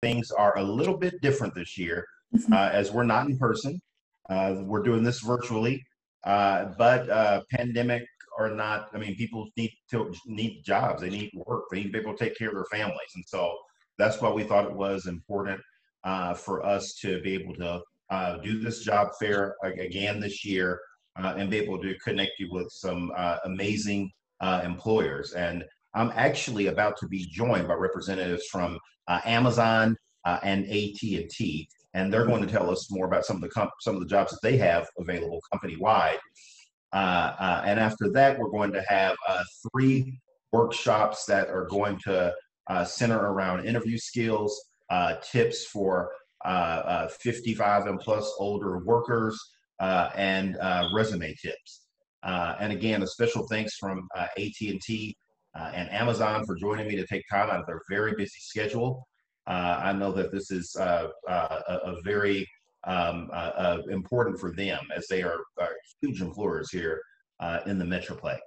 things are a little bit different this year, as we're not in person. We're doing this virtually, but pandemic or not, I mean, people need jobs. They need work. They need to be able to take care of their families, and so that's why we thought it was important for us to be able to do this job fair again this year, and be able to connect you with some amazing employers. And I'm actually about to be joined by representatives from Amazon and AT&T, and they're going to tell us more about some of the jobs that they have available company-wide. And after that, we're going to have 3 workshops that are going to center around interview skills, tips for 55 and plus older workers, and resume tips. And again, a special thanks from AT&T and Amazon for joining me to take time out of their very busy schedule. I know that this is a very important for them, as they are huge employers here in the Metroplex.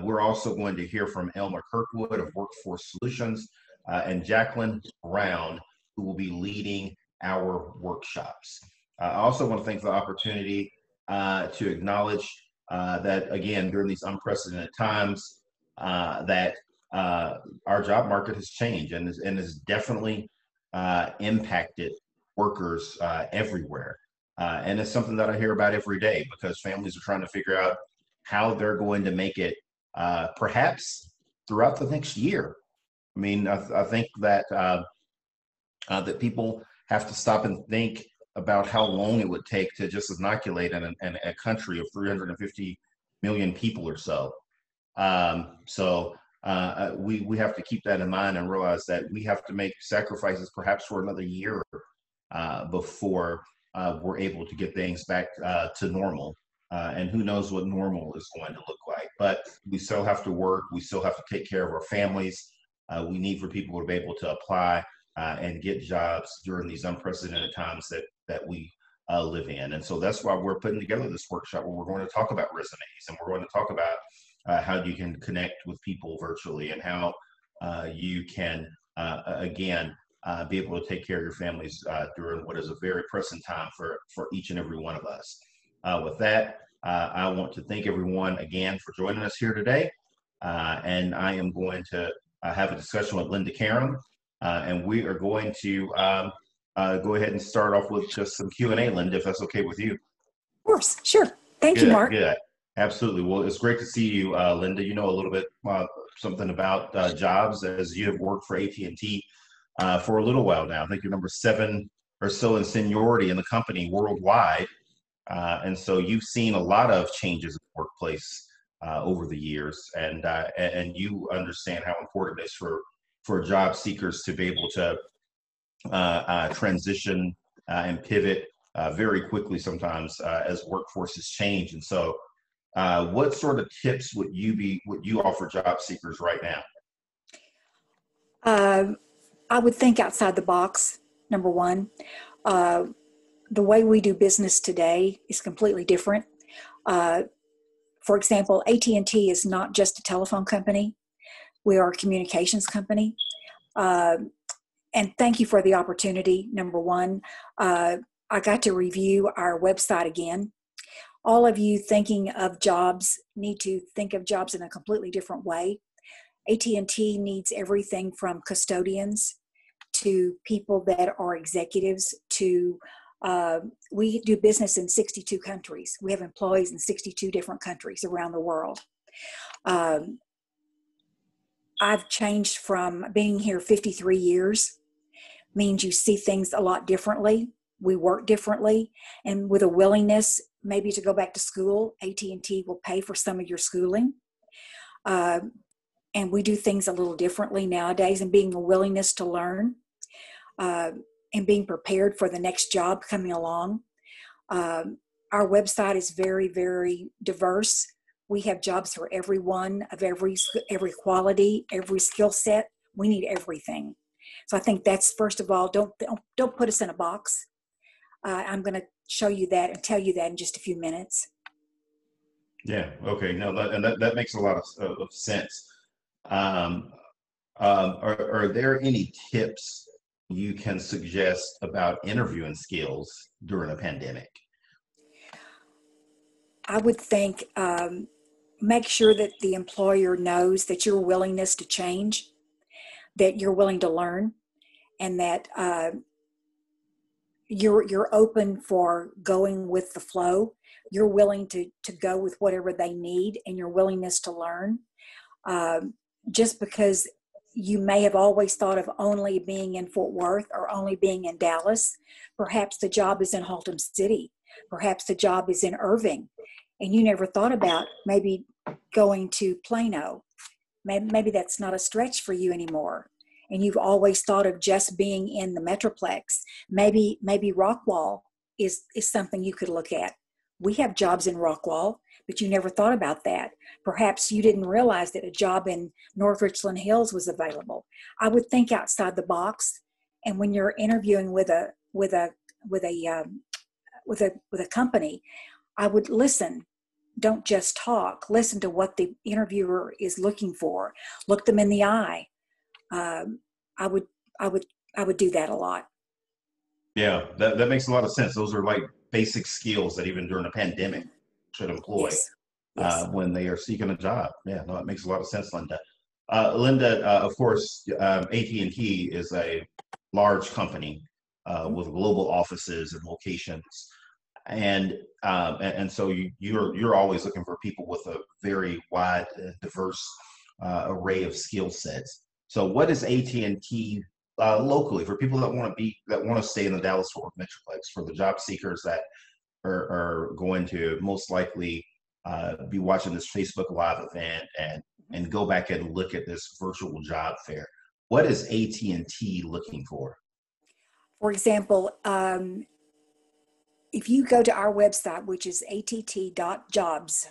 We're also going to hear from Elmer Kirkwood of Workforce Solutions and Jacqueline Brown, who will be leading our workshops. I also want to thank the opportunity to acknowledge that, again, during these unprecedented times, that our job market has changed and has definitely impacted workers everywhere. And it's something that I hear about every day, because families are trying to figure out how they're going to make it perhaps throughout the next year. I mean, I think that that people have to stop and think about how long it would take to just inoculate a country of 350 million people or so. We have to keep that in mind and realize that we have to make sacrifices perhaps for another year before we're able to get things back to normal. And who knows what normal is going to look like. But we still have to work. We still have to take care of our families. We need for people to be able to apply and get jobs during these unprecedented times that we live in. And so that's why we're putting together this workshop, where we're going to talk about resumes, and we're going to talk about how you can connect with people virtually, and how you can, again, be able to take care of your families during what is a very pressing time for each and every one of us. With that, I want to thank everyone again for joining us here today. And I am going to have a discussion with Linda Karam, and we are going to go ahead and start off with just some Q&A, Linda, if that's okay with you. Of course, sure. Thank you, Mark. Good. Absolutely. Well, it's great to see you, Linda. You know a little bit something about jobs, as you have worked for AT&T for a little while now. I think you're number 7 or so in seniority in the company worldwide. And so you've seen a lot of changes in the workplace over the years, and you understand how important it is for job seekers to be able to transition and pivot very quickly sometimes as workforces change. And so what sort of tips would you offer job seekers right now? I would think outside the box, number one. The way we do business today is completely different. For example, AT&T is not just a telephone company. We are a communications company. And thank you for the opportunity, number one. I got to review our website again. All of you thinking of jobs need to think of jobs in a completely different way. AT&T needs everything from custodians to people that are executives to we do business in 62 countries. We have employees in 62 different countries around the world. I've changed from being here 53 years, means you see things a lot differently. We work differently, and with a willingness maybe to go back to school, AT&T will pay for some of your schooling. And we do things a little differently nowadays, and being a willingness to learn. And being prepared for the next job coming along. Our website is very, very diverse. We have jobs for everyone of every quality, every skill set. We need everything. So I think that's, first of all, don't put us in a box. I'm going to show you that and tell you that in just a few minutes. Yeah. Okay. No, that makes a lot of sense. Are there any tips you can suggest about interviewing skills during a pandemic? I would think make sure that the employer knows that your willingness to change, that you're willing to learn, and that you're open for going with the flow. You're willing to go with whatever they need, and your willingness to learn. Just because you may have always thought of only being in Fort Worth or only being in Dallas, perhaps the job is in Haltom City, perhaps the job is in Irving, and you never thought about maybe going to Plano. Maybe that's not a stretch for you anymore. And you've always thought of just being in the Metroplex. Maybe Rockwall is something you could look at. We have jobs in Rockwall, but you never thought about that. Perhaps you didn't realize that a job in North Richland Hills was available. I would think outside the box. And when you're interviewing with a company, I would listen. Don't just talk. Listen to what the interviewer is looking for. Look them in the eye. I would do that a lot. Yeah, that makes a lot of sense. Those are like basic skills that even during a pandemic should employ Yes. when they are seeking a job. Yeah, no, that makes a lot of sense, Linda. Linda, of course, AT&T is a large company with global offices and locations, and so you're always looking for people with a very wide, diverse array of skill sets. So, what is AT&T locally for people that want to stay in the Dallas-Fort Worth Metroplex, for the job seekers that are going to most likely be watching this Facebook Live event and go back and look at this virtual job fair? What is AT&T looking for? For example, if you go to our website, which is att.jobs,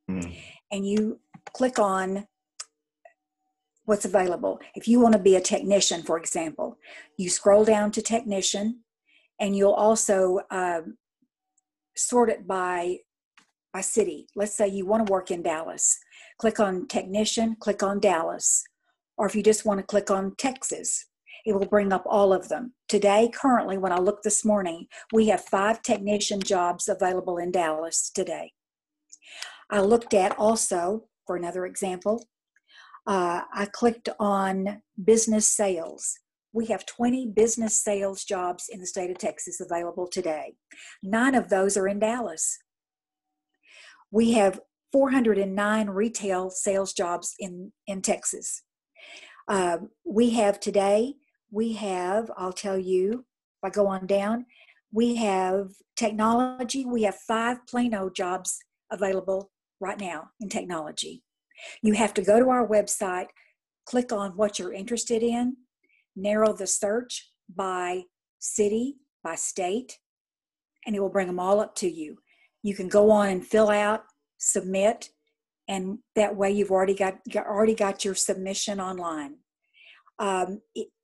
and you click on what's available. If you want to be a technician, for example, you scroll down to technician, and you'll also sort it by city. Let's say you want to work in Dallas. Click on technician, click on Dallas. Or if you just want to click on Texas, it will bring up all of them. Today, currently, when I looked this morning, we have 5 technician jobs available in Dallas today. I looked at also, for another example, I clicked on business sales. We have 20 business sales jobs in the state of Texas available today. 9 of those are in Dallas. We have 409 retail sales jobs in Texas. We have today, I'll tell you, if I go on down, we have technology. We have 5 Plano jobs available right now in technology. You have to go to our website, click on what you're interested in, narrow the search by city, by state, and it will bring them all up to you. You can go on and fill out, submit, and that way you've already got your submission online.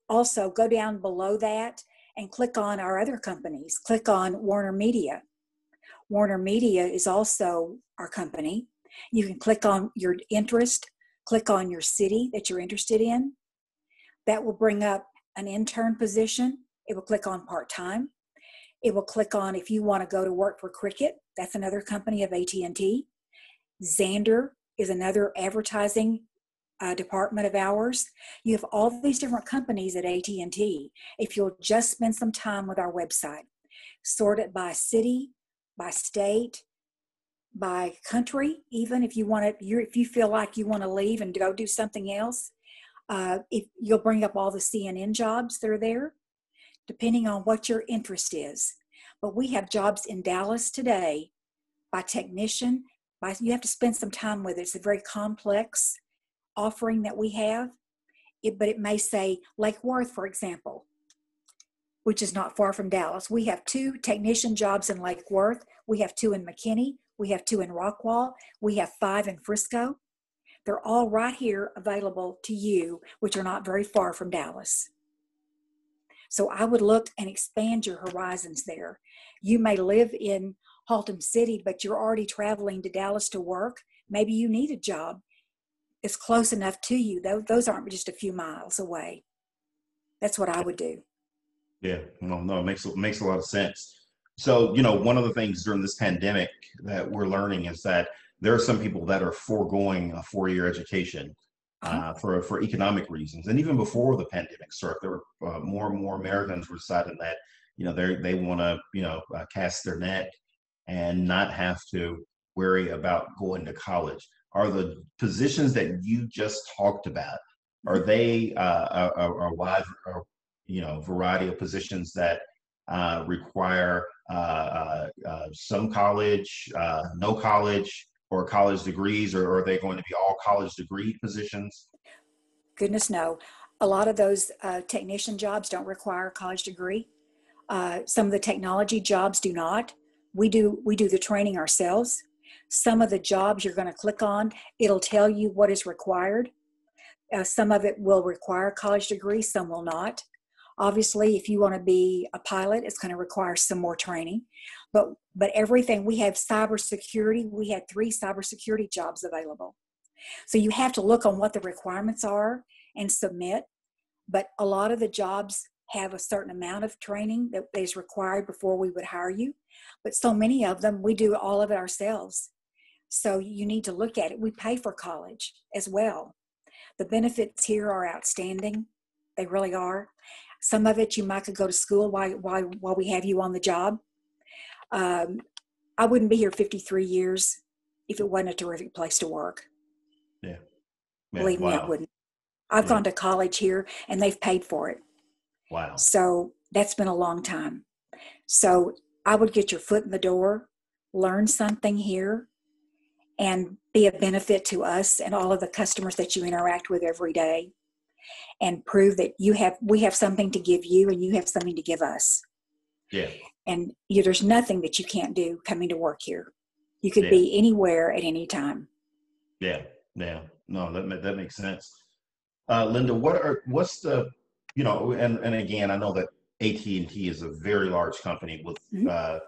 Also, go down below that and click on our other companies. Click on Warner Media. Warner Media is also our company. You can click on your interest, click on your city that you're interested in. That will bring up an intern position. It will click on part-time. It will click on if you want to go to work for Cricket. That's another company of AT&T. Xander is another advertising department of ours. You have all these different companies at AT&T. If you'll just spend some time with our website, sort it by city, by state, by country, even if you want to, if you feel like you want to leave and go do something else, if you'll bring up all the CNN jobs that are there, depending on what your interest is. But we have jobs in Dallas today by technician. You have to spend some time with it. It's a very complex offering that we have, but it may say Lake Worth, for example, which is not far from Dallas. We have 2 technician jobs in Lake Worth. We have 2 in McKinney. We have 2 in Rockwall. We have 5 in Frisco. They're all right here available to you, which are not very far from Dallas. So I would look and expand your horizons there. You may live in Haltom City, but you're already traveling to Dallas to work. Maybe you need a job. It's close enough to you. Those aren't just a few miles away. That's what I would do. Yeah, no, it makes a lot of sense. So, one of the things during this pandemic that we're learning is that there are some people that are foregoing a 4-year education Uh-huh. for economic reasons. And even before the pandemic started, there were more and more Americans were deciding that they want to cast their net and not have to worry about going to college. Are the positions that you just talked about, are Mhm. they a wide variety of positions that require some college, no college, or college degrees, or are they going to be all college degree positions? Goodness no. A lot of those technician jobs don't require a college degree. Some of the technology jobs do not. We do the training ourselves. Some of the jobs you're going to click on, it'll tell you what is required. Some of it will require a college degree, some will not. Obviously, if you want to be a pilot, it's going to require some more training. But everything, we have cybersecurity. We had 3 cybersecurity jobs available. So you have to look on what the requirements are and submit. But a lot of the jobs have a certain amount of training that is required before we would hire you. But so many of them, we do all of it ourselves. So you need to look at it. We pay for college as well. The benefits here are outstanding. They really are. Some of it you might could go to school while we have you on the job. Um, I wouldn't be here 53 years if it wasn't a terrific place to work. Yeah, yeah, Believe me, I wow, wouldn't. I've yeah, gone to college here and they've paid for it. wow, So that's been a long time. So I would get your foot in the door, learn something here, and be a benefit to us and all of the customers that you interact with every day, and prove that we have something to give you and you have something to give us. yeah, And there's nothing that you can't do coming to work here. You could yeah, be anywhere at any time. yeah, yeah. No, that makes sense. Linda, what's the, and again, I know that AT&T is a very large company with, Mhm.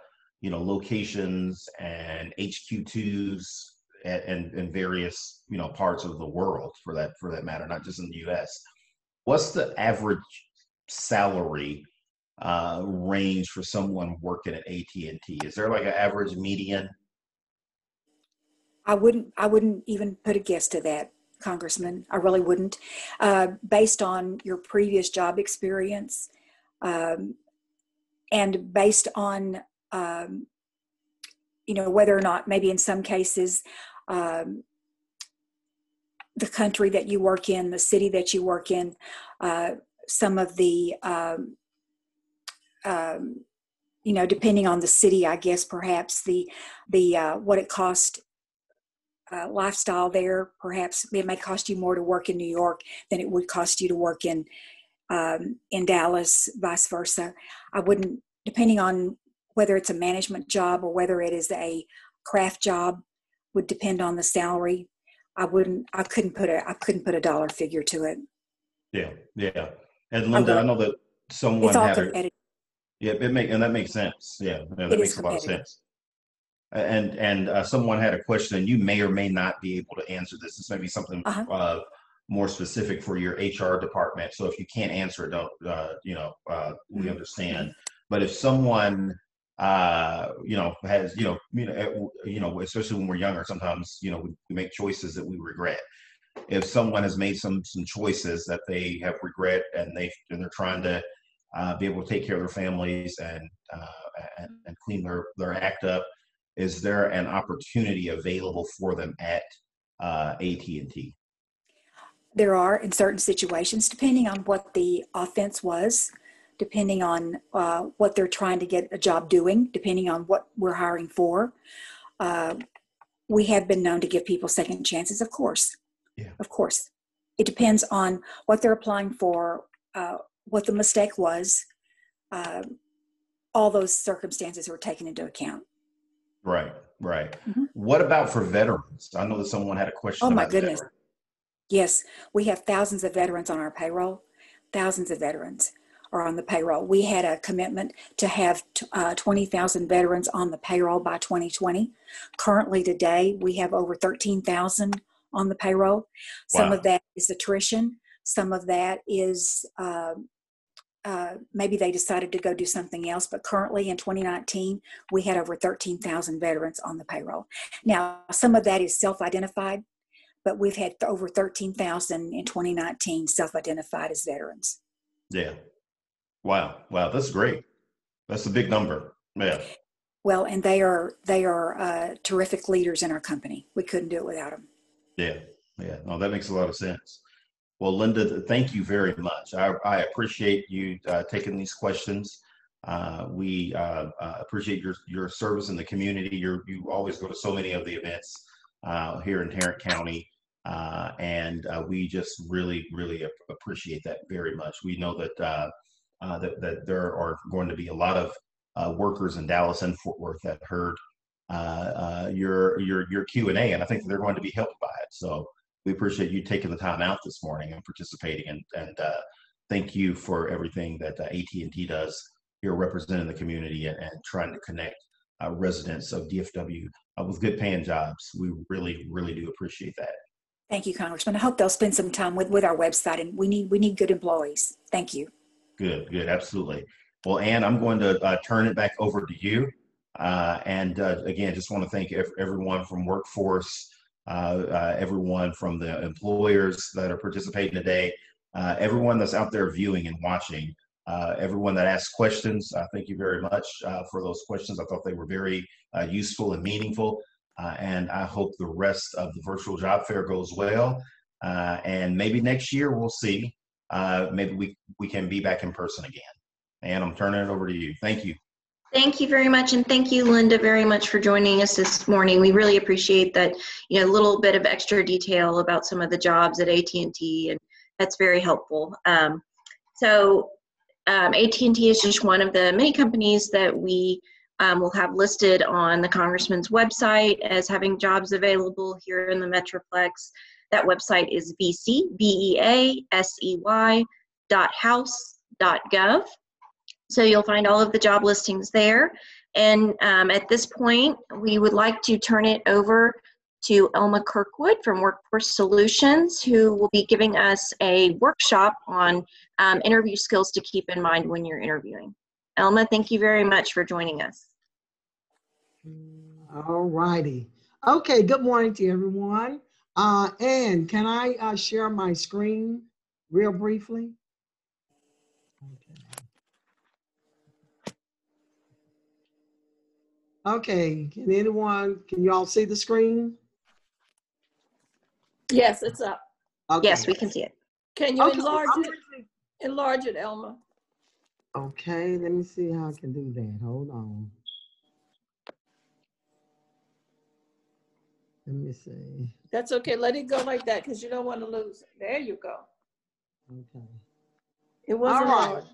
locations and HQ2s and various, parts of the world for that matter, not just in the US. What's the average salary range for someone working at AT&T? Is there like an average median? I wouldn't even put a guess to that, Congressman. I really wouldn't. Based on your previous job experience, um, and based on um, whether or not maybe in some cases um, the country that you work in, the city that you work in, uh, some of the um, depending on the city, I guess perhaps the what it cost lifestyle there. Perhaps it may cost you more to work in New York than it would cost you to work in Dallas, vice versa. I wouldn't, depending on whether it's a management job or whether it is a craft job, would depend on the salary. I couldn't put a dollar figure to it. Yeah, yeah. And I Linda, really, I know that it's someone all had a, competitive. yeah, and that makes sense. Yeah, yeah, It that is makes a lot of competitive. sense. And someone had a question, and you may or may not be able to answer this. This may be something Uh-huh. more specific for your HR department. So if you can't answer it, don't we Mhm. understand. Mhm. But if someone has especially when we're younger, sometimes we make choices that we regret. If someone has made some choices that they have regret, and they're trying to be able to take care of their families and clean their act up, is there an opportunity available for them at AT&T? There are in certain situations, depending on what the offense was, depending on what they're trying to get a job doing, depending on what we're hiring for. Uh, we have been known to give people second chances, of course. Yeah, Of course. It depends on what they're applying for, what the mistake was. Uh, all those circumstances were taken into account. right, right. Mhm. What about for veterans? I know that someone had a Oh question my about goodness. veterans. Yes, we have thousands of veterans on our payroll. Thousands of veterans are on the payroll. We had a commitment to have 20,000 veterans on the payroll by 2020. Currently, today, we have over 13,000 on the payroll. Some of Wow. that is attrition. Some of that is maybe they decided to go do something else, but currently in 2019, we had over 13,000 veterans on the payroll. Now, some of that is self-identified, but we've had over 13,000 in 2019 self-identified as veterans. Yeah. Wow. Wow. That's great. That's a big number. Yeah. Well, and they are terrific leaders in our company. We couldn't do it without them. Yeah. Yeah. No, that makes a lot of sense. Well, Linda, thank you very much. I appreciate you taking these questions. We appreciate your service in the community. You always go to so many of the events here in Tarrant County, and we just really, really appreciate that very much. We know that that there are going to be a lot of workers in Dallas and Fort Worth that heard your Q&A, and I think that they're going to be helped by it. So we appreciate you taking the time out this morning and participating, and thank you for everything that AT&T does here representing the community and trying to connect residents of DFW with good paying jobs. We really, really do appreciate that. Thank you, Congressman. I hope they'll spend some time with our website, and we need good employees. Thank you. Good, absolutely. Well, Ann, I'm going to turn it back over to you. And again, just want to thank everyone from workforce, everyone from the employers that are participating today, everyone that's out there viewing and watching, everyone that asked questions. Thank you very much for those questions. I thought they were very useful and meaningful. And I hope the rest of the virtual job fair goes well. And maybe next year we'll see. Maybe we can be back in person again. And I'm turning it over to you. Thank you. Thank you very much, and thank you, Linda, very much for joining us this morning. We really appreciate that, a little bit of extra detail about some of the jobs at AT&T, and that's very helpful. AT&T is just one of the many companies that we will have listed on the Congressman's website as having jobs available here in the Metroplex. That website is Veasey, Veasey.house.gov. So you'll find all of the job listings there. And at this point, we would like to turn it over to Elma Kirkwood from Workforce Solutions, who will be giving us a workshop on interview skills to keep in mind when you're interviewing. Elma, thank you very much for joining us. All righty. Okay, good morning to everyone. Ann, can I share my screen real briefly? Okay, can you all see the screen? Yes, it's up. Okay. Yes, we can see it. Can you enlarge it, Elma? Okay, let me see how I can do that. Hold on. Let me see. That's okay. Let it go like that because you don't want to lose it. There you go. Okay. It wasn't all right.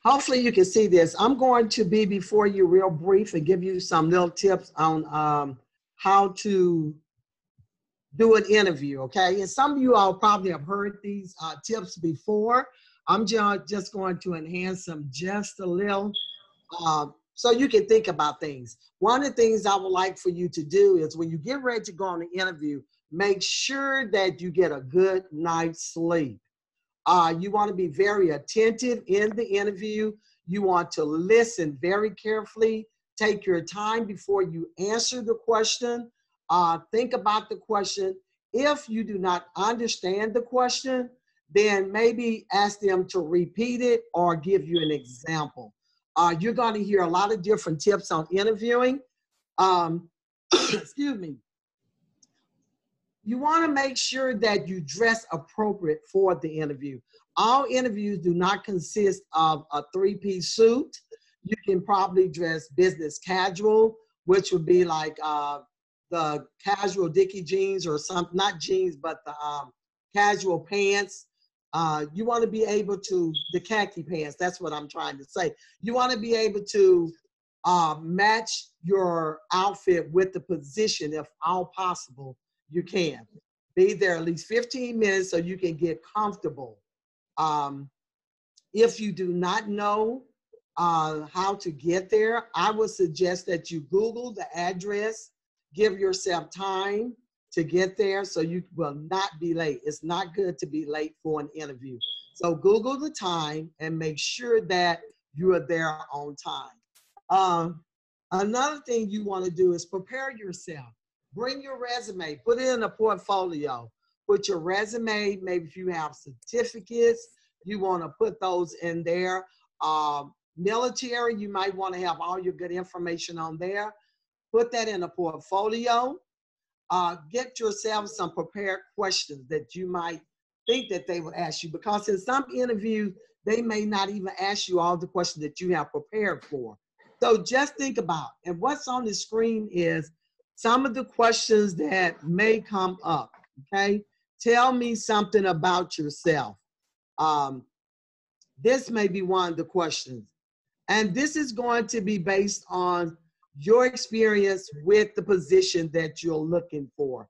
Hopefully you can see this. I'm going to be before you real brief and give you some little tips on how to do an interview, okay? And some of you all probably have heard these tips before. I'm just going to enhance them just a little so you can think about things. One of the things I would like for you to do is when you get ready to go on the interview, make sure that you get a good night's sleep. You want to be very attentive in the interview. You want to listen very carefully. Take your time before you answer the question. Think about the question. If you do not understand the question, then maybe ask them to repeat it or give you an example. You're going to hear a lot of different tips on interviewing. Excuse me. You want to make sure that you dress appropriate for the interview. All interviews do not consist of a three-piece suit. You can probably dress business casual, which would be like the casual Dickie jeans or some, not jeans, but the casual pants. You want to be able to, the khaki pants, that's what I'm trying to say. You want to be able to match your outfit with the position if all possible. You can be there at least 15 minutes so you can get comfortable. If you do not know how to get there, I would suggest that you Google the address, give yourself time to get there so you will not be late. It's not good to be late for an interview. So Google the time and make sure that you are there on time. Another thing you want to do is prepare yourself. Bring your resume, put it in a portfolio. Put your resume, maybe if you have certificates, you want to put those in there. Military, you might want to have all your good information on there. Put that in a portfolio. Get yourself some prepared questions that you might think that they would ask you, because in some interviews, they may not even ask you all the questions that you have prepared for. So just think about, and what's on the screen is some of the questions that may come up, okay? Tell me something about yourself. This may be one of the questions. And this is going to be based on your experience with the position that you're looking for.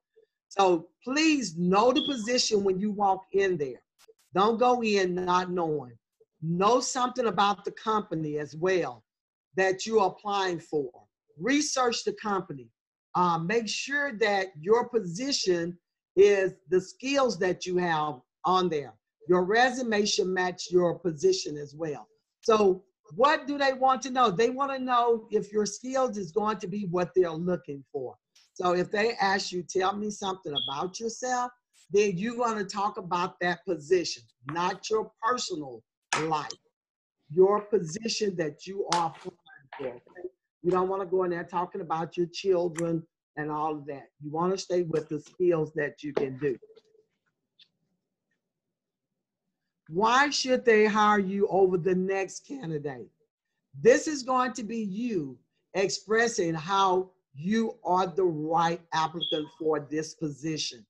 So please know the position when you walk in there. Don't go in not knowing. Know something about the company as well that you're applying for. Research the company. Make sure that your position is the skills that you have on there. Your resume should match your position as well. So what do they want to know? They want to know if your skills is going to be what they're looking for. So if they ask you, tell me something about yourself, then you're going to talk about that position, not your personal life, your position that you are applying for. Okay? You don't want to go in there talking about your children and all of that. You want to stay with the skills that you can do. Why should they hire you over the next candidate? This is going to be you expressing how you are the right applicant for this position.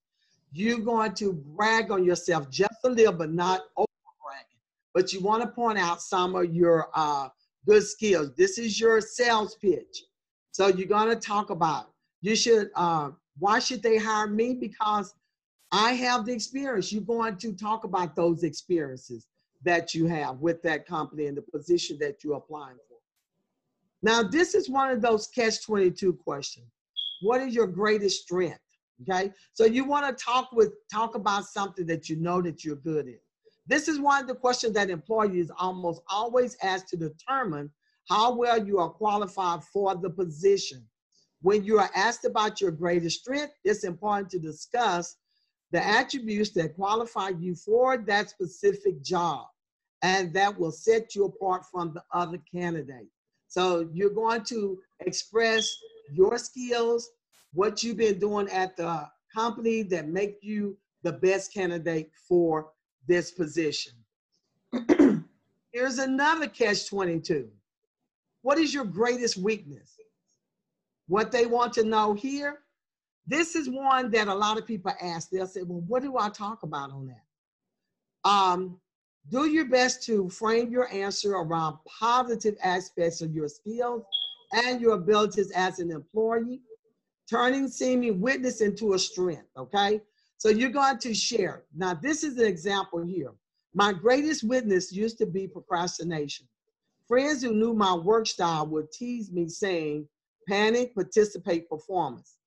You're going to brag on yourself just a little, but not over bragging. But you want to point out some of your good skills. This is your sales pitch. So you're going to talk about, you should, why should they hire me? Because I have the experience. You're going to talk about those experiences that you have with that company and the position that you're applying for. Now, this is one of those catch-22 questions. What is your greatest strength? Okay, so you want to talk about something that you know that you're good at. This is one of the questions that employees almost always ask to determine how well you are qualified for the position. When you are asked about your greatest strength, it's important to discuss the attributes that qualify you for that specific job, and that will set you apart from the other candidate. So you're going to express your skills, what you've been doing at the company that make you the best candidate for this position. Here's another catch-22. What is your greatest weakness? What they want to know here, this is one that a lot of people ask. They'll say, well, what do I talk about on that? Do your best to frame your answer around positive aspects of your skills and your abilities as an employee, turning seeming weakness into a strength, okay? So you're going to share. Now, this is an example here. My greatest weakness used to be procrastination. Friends who knew my work style would tease me saying, panic, participate, performance.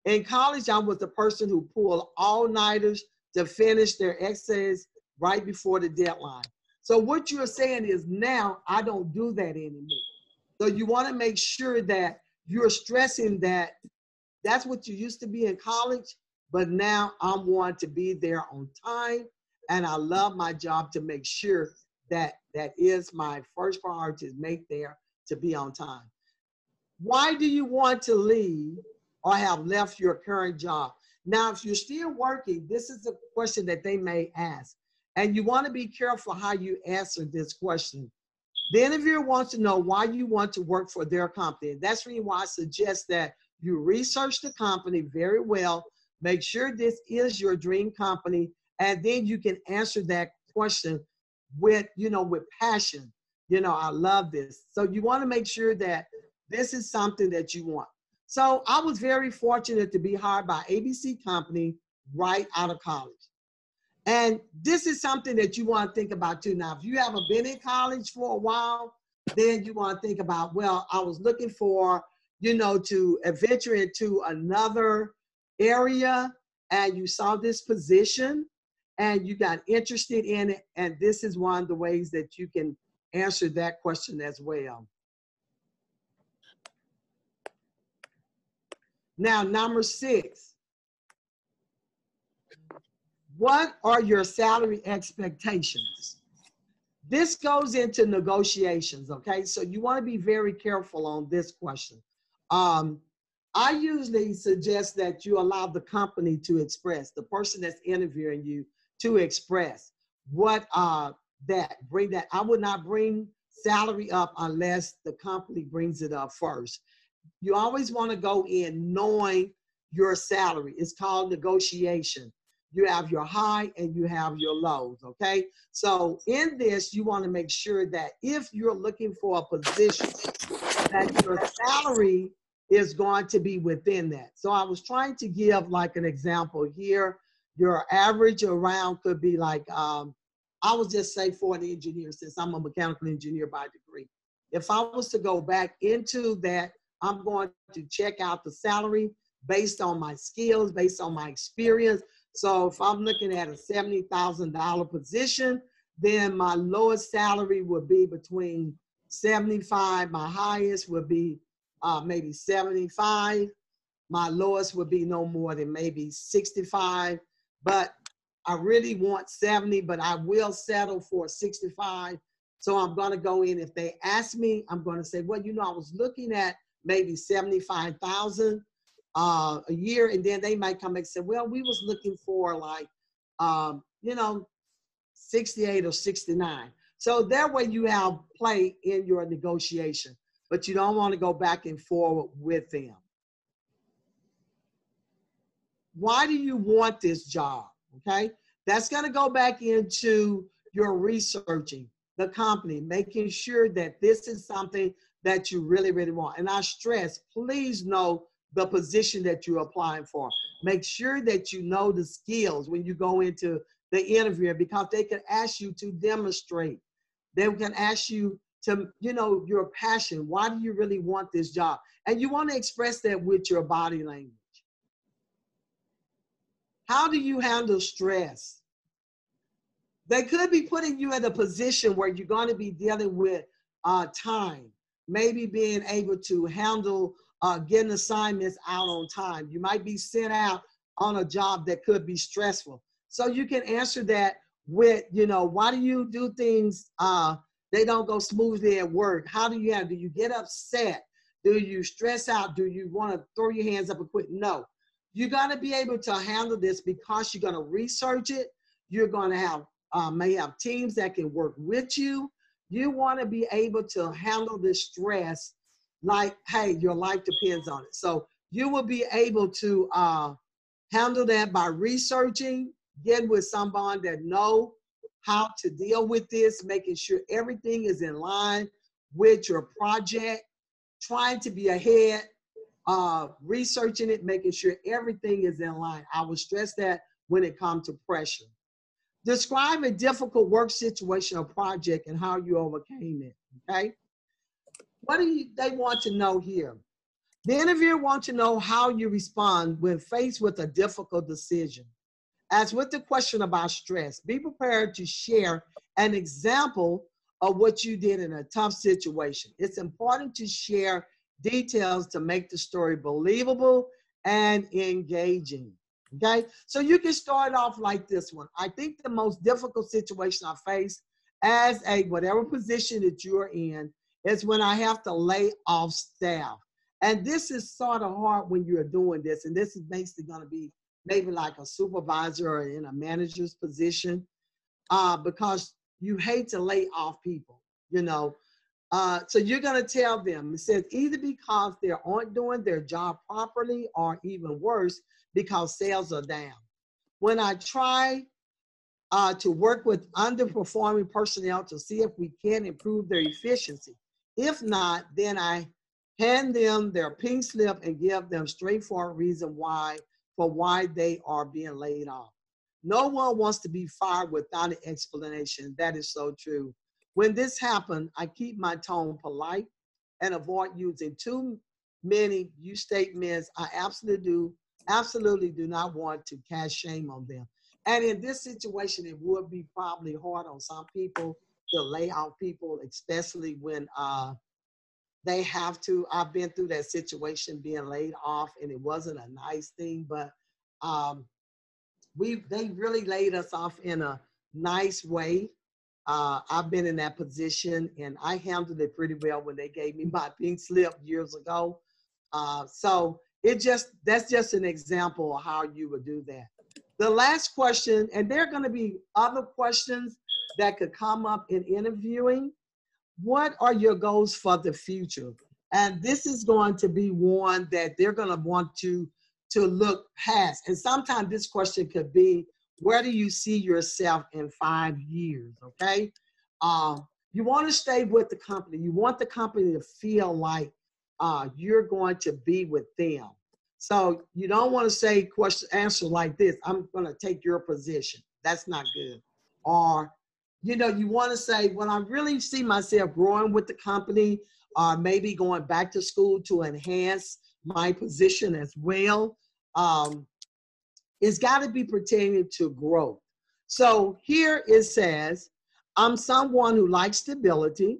In college, I was the person who pulled all-nighters to finish their essays right before the deadline. So what you're saying is now I don't do that anymore. So you want to make sure that you're stressing that that's what you used to be in college, but now I'm wanting to be there on time, and I love my job to make sure that that is my first priority, is make there to be on time. Why do you want to leave or have left your current job? Now, if you're still working, this is a question that they may ask, and you want to be careful how you answer this question. The interviewer wants to know why you want to work for their company. And that's really why I suggest that you research the company very well, make sure this is your dream company, and then you can answer that question with, with passion. I love this. So you want to make sure that this is something that you want. So I was very fortunate to be hired by ABC Company right out of college. And this is something that you want to think about too. Now, if you haven't been in college for a while, then you want to think about, well, I was looking for, to venture into another area, and you saw this position and you got interested in it, and this is one of the ways that you can answer that question as well. Now, number 6, what are your salary expectations? This goes into negotiations, okay? So you want to be very careful on this question. I usually suggest that you allow the company to express, the person that's interviewing you to express what bring that. I would not bring salary up unless the company brings it up first. You always want to go in knowing your salary. It's called negotiation. You have your high and you have your lows, okay? So in this, you want to make sure that if you're looking for a position, that your salary is going to be within that. So I was trying to give like an example here. Your average around could be like, I would just say for an engineer, since I'm a mechanical engineer by degree. If I was to go back into that, I'm going to check out the salary based on my skills, based on my experience. So if I'm looking at a $70,000 position, then my lowest salary would be between 75. My highest would be maybe 75. My lowest would be no more than maybe 65. But I really want 70, but I will settle for 65. So I'm going to go in. If they ask me, I'm going to say, well, you know, I was looking at maybe 75,000 a year, and then they might come back and say, well, we was looking for like, you know, 68 or 69. So that way you have play in your negotiation, but you don't want to go back and forward with them. Why do you want this job? Okay, that's going to go back into your researching the company, making sure that this is something that you really, really want. And I stress, please know the position that you're applying for. Make sure that you know the skills when you go into the interview, because they can ask you to demonstrate. They can ask you to, you know, your passion. Why do you really want this job? And you want to express that with your body language. How do you handle stress? They could be putting you in a position where you're going to be dealing with time, maybe being able to handle getting assignments out on time. You might be sent out on a job that could be stressful. So you can answer that with, you know, why do you do things, they don't go smoothly at work? How do you do you get upset? Do you stress out? Do you want to throw your hands up and quit? No. You got to be able to handle this because you're going to research it. You're going to have, may have teams that can work with you. You want to be able to handle this stress like, hey, your life depends on it. So you will be able to handle that by researching, getting with someone that know how to deal with this, making sure everything is in line with your project, trying to be ahead, researching it, making sure everything is in line. I will stress that when it comes to pressure. Describe a difficult work situation or project and how you overcame it, okay? What do they want to know here? The interviewer wants to know how you respond when faced with a difficult decision. As with the question about stress, be prepared to share an example of what you did in a tough situation. It's important to share details to make the story believable and engaging, okay? So you can start off like this one. I think the most difficult situation I face as a whatever position that you're in is when I have to lay off staff. And this is sort of hard when you're doing this. And this is basically going to be maybe like a supervisor or in a manager's position because you hate to lay off people, you know. So you're going to tell them, it says either because they aren't doing their job properly or even worse, because sales are down. When I try to work with underperforming personnel to see if we can improve their efficiency. If not, then I hand them their pink slip and give them straightforward reason why they are being laid off. No one wants to be fired without an explanation. That is so true. When this happens, I keep my tone polite and avoid using too many you statements. I absolutely do not want to cast shame on them. And in this situation, it would be probably hard on some people to lay off people, especially when they have to. I've been through that situation being laid off, and it wasn't a nice thing, but they really laid us off in a nice way. I've been in that position, and I handled it pretty well when they gave me my pink slip years ago. So that's just an example of how you would do that. The last question, and there are going to be other questions that could come up in interviewing. What are your goals for the future? And this is going to be one that they're going to want to look past. And sometimes this question could be, where do you see yourself in 5 years, okay? You want to stay with the company. You want the company to feel like you're going to be with them. So you don't want to say answer like this, I'm going to take your position. That's not good. Or, you want to say, well, I really see myself growing with the company, or maybe going back to school to enhance my position as well. It's got to be pertaining to growth. So here it says, I'm someone who likes stability.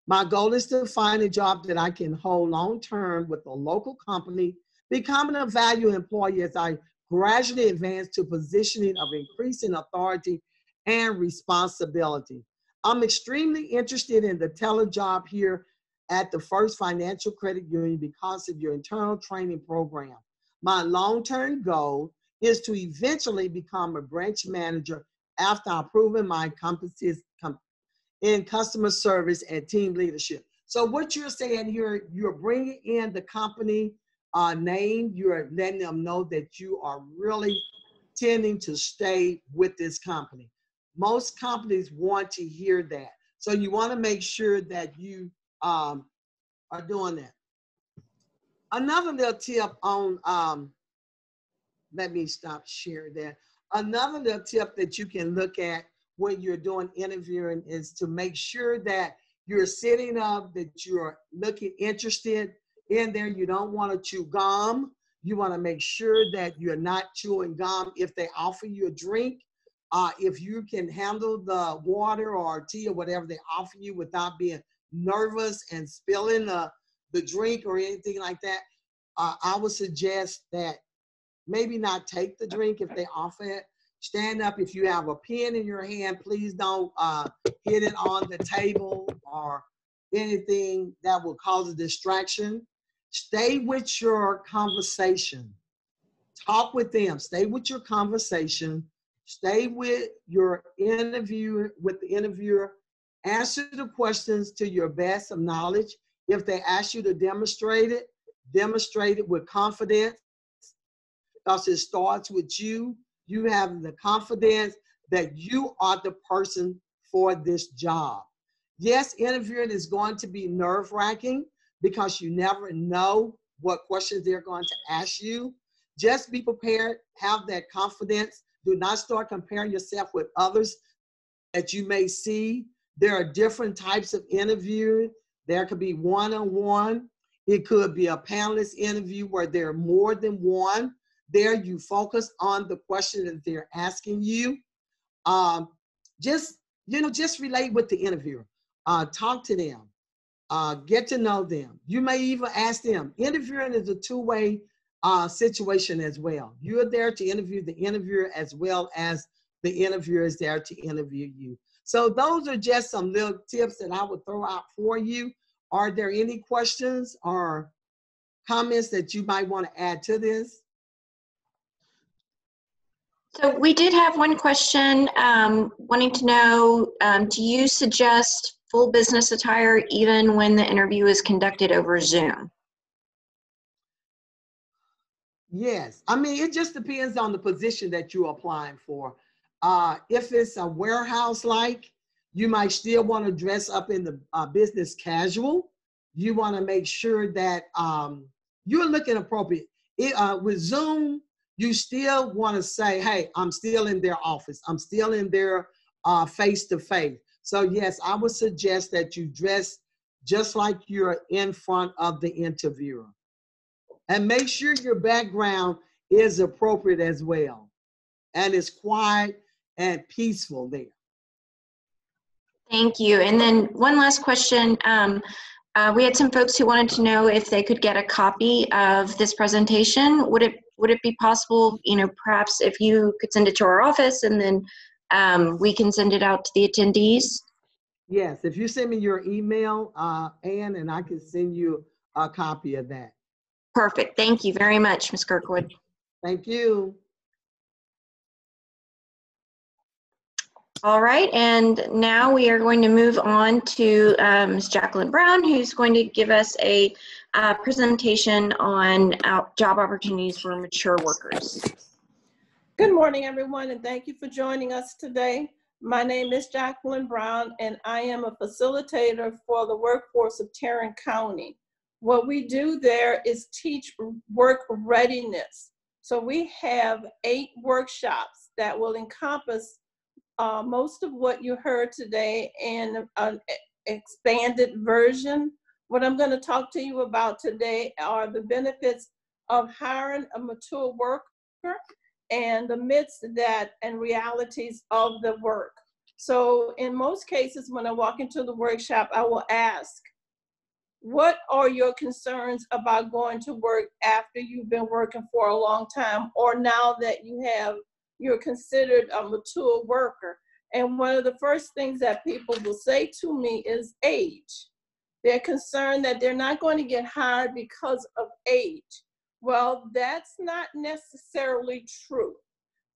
My goal is to find a job that I can hold long-term with a local company, becoming a valued employee as I gradually advance to positioning of increasing authority and responsibility. I'm extremely interested in the telejob here at the First Financial Credit Union because of your internal training program. My long-term goal is to eventually become a branch manager after I've proven my competencies in customer service and team leadership. So what you're saying here, you're bringing in the company name, you're letting them know that you are really tending to stay with this company. Most companies want to hear that. So you want to make sure that you are doing that. Another little tip on, let me stop sharing that. Another little tip that you can look at when you're doing interviewing is to make sure that you're sitting up, that you're looking interested in there. You don't want to chew gum. You want to make sure that you're not chewing gum. If they offer you a drink, if you can handle the water or tea or whatever they offer you without being nervous and spilling the drink or anything like that, I would suggest that maybe not take the drink if they offer it. Stand up. If you have a pen in your hand, please don't hit it on the table or anything that will cause a distraction. Stay with your conversation. Talk with them. Stay with your conversation. Stay with your interviewer, with the interviewer. Answer the questions to your best of knowledge. If they ask you to demonstrate it with confidence, because it starts with you. You have the confidence that you are the person for this job. Yes, interviewing is going to be nerve-wracking because you never know what questions they're going to ask you. Just be prepared, have that confidence. Do not start comparing yourself with others that you may see. There are different types of interviewing. There could be one-on-one. It could be a panelist interview where there are more than one. There you focus on the question that they're asking you. Just relate with the interviewer. Talk to them. Get to know them. You may even ask them. Interviewing is a two-way situation as well. You're there to interview the interviewer as well as the interviewer is there to interview you. So those are just some little tips that I would throw out for you. Are there any questions or comments that you might want to add to this? So we did have one question wanting to know, do you suggest full business attire even when the interview is conducted over Zoom? Yes. I mean, it just depends on the position that you're applying for. If it's a warehouse-like, you might still want to dress up in the business casual. You want to make sure that you're looking appropriate. With Zoom, you still want to say, hey, I'm still in their office. I'm still in their face-to-face. So yes, I would suggest that you dress just like you're in front of the interviewer. And make sure your background is appropriate as well. and it's quiet and peaceful there. Thank you. And then one last question. We had some folks who wanted to know if they could get a copy of this presentation. Would it be possible, perhaps if you could send it to our office and then we can send it out to the attendees? Yes, if you send me your email, Ann, and I can send you a copy of that. Perfect. Thank you very much, Ms. Kirkwood. Thank you. All right, and now we are going to move on to Ms. Jacqueline Brown, who's going to give us a presentation on job opportunities for mature workers. Good morning, everyone, and thank you for joining us today. My name is Jacqueline Brown, and I am a facilitator for the workforce of Tarrant County. What we do there is teach work readiness. So we have 8 workshops that will encompass most of what you heard today in an expanded version. What I'm going to talk to you about today are the benefits of hiring a mature worker and the myths that and realities of the work. So in most cases, when I walk into the workshop, I will ask, what are your concerns about going to work after you've been working for a long time, or now that you're considered a mature worker? And one of the first things that people will say to me is age. They're concerned that they're not going to get hired because of age. Well, that's not necessarily true,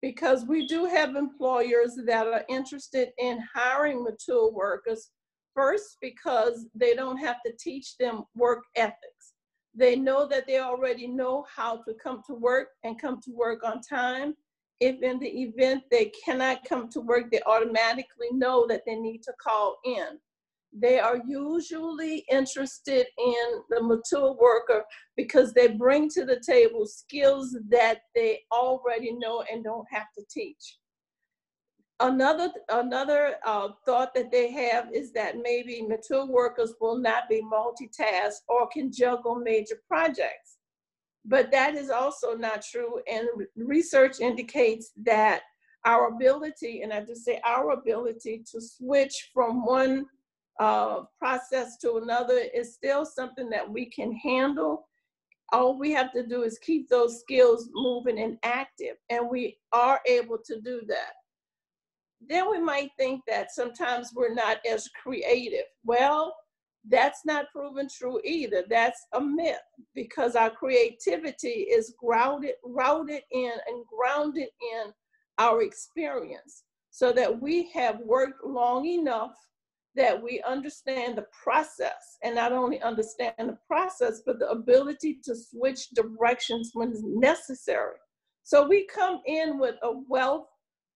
because we do have employers that are interested in hiring mature workers. First, because they don't have to teach them work ethics. They know that they already know how to come to work and come to work on time. If in the event they cannot come to work, they automatically know that they need to call in. They are usually interested in the mature worker because they bring to the table skills that they already know and don't have to teach. Another thought that they have is that maybe mature workers will not be multitasked or can juggle major projects. But that is also not true, and research indicates that our ability, and I just say our ability, to switch from one process to another is still something that we can handle. All we have to do is keep those skills moving and active, and we are able to do that. Then we might think that sometimes we're not as creative. Well, that's not proven true either. That's a myth, because our creativity is rooted in and grounded in our experience, so that we have worked long enough that we understand the process, and not only understand the process, but the ability to switch directions when necessary. So we come in with a wealth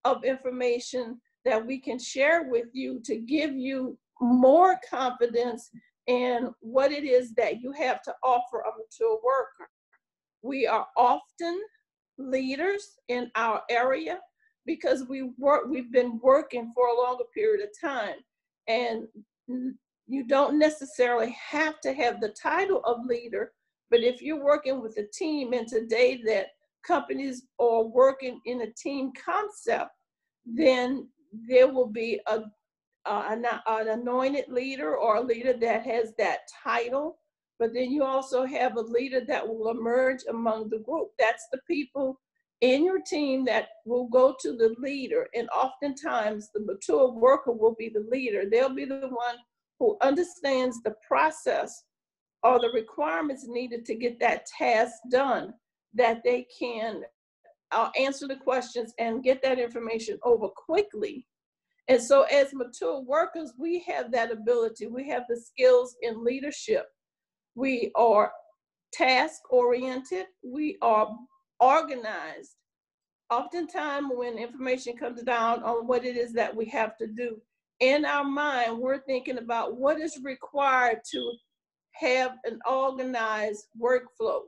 of information that we can share with you to give you more confidence in what it is that you have to offer a mature worker. We are often leaders in our area because we've been working for a longer period of time. And you don't necessarily have to have the title of leader, but if you're working with a team, and today that companies are working in a team concept, then there will be an anointed leader or a leader that has that title, but then you also have a leader that will emerge among the group. That's the people in your team that will go to the leader, and oftentimes the mature worker will be the leader. They'll be the one who understands the process or the requirements needed to get that task done, that they can answer the questions and get that information over quickly. And so as mature workers, we have that ability. We have the skills in leadership. We are task-oriented. We are organized. Oftentimes when information comes down on what it is that we have to do, in our mind, we're thinking about what is required to have an organized workflow.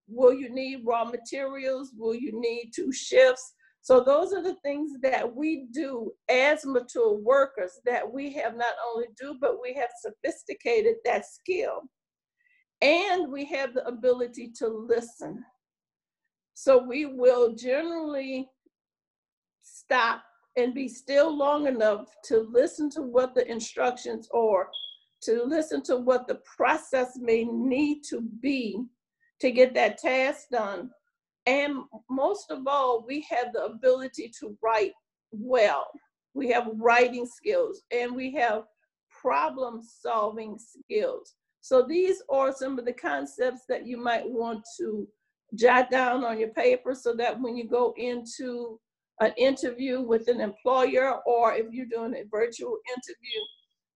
Will you need raw materials? Will you need 2 shifts? So those are the things that we do as mature workers that we have not only do, but we have sophisticated that skill. And we have the ability to listen. So we will generally stop and be still long enough to listen to what the instructions are, to listen to what the process may need to be to get that task done. And most of all, we have the ability to write well. We have writing skills and we have problem solving skills. So these are some of the concepts that you might want to jot down on your paper so that when you go into an interview with an employer, or if you're doing a virtual interview,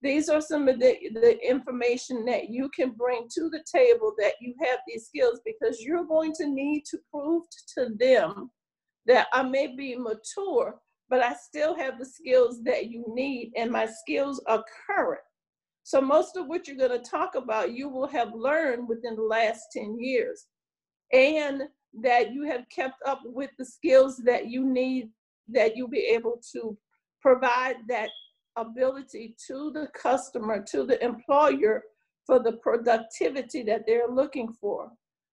these are some of the information that you can bring to the table, that you have these skills, because you're going to need to prove to them that I may be mature, but I still have the skills that you need, and my skills are current. So most of what you're going to talk about, you will have learned within the last 10 years, and that you have kept up with the skills that you need, that you'll be able to provide that ability to the customer, to the employer, for the productivity that they're looking for.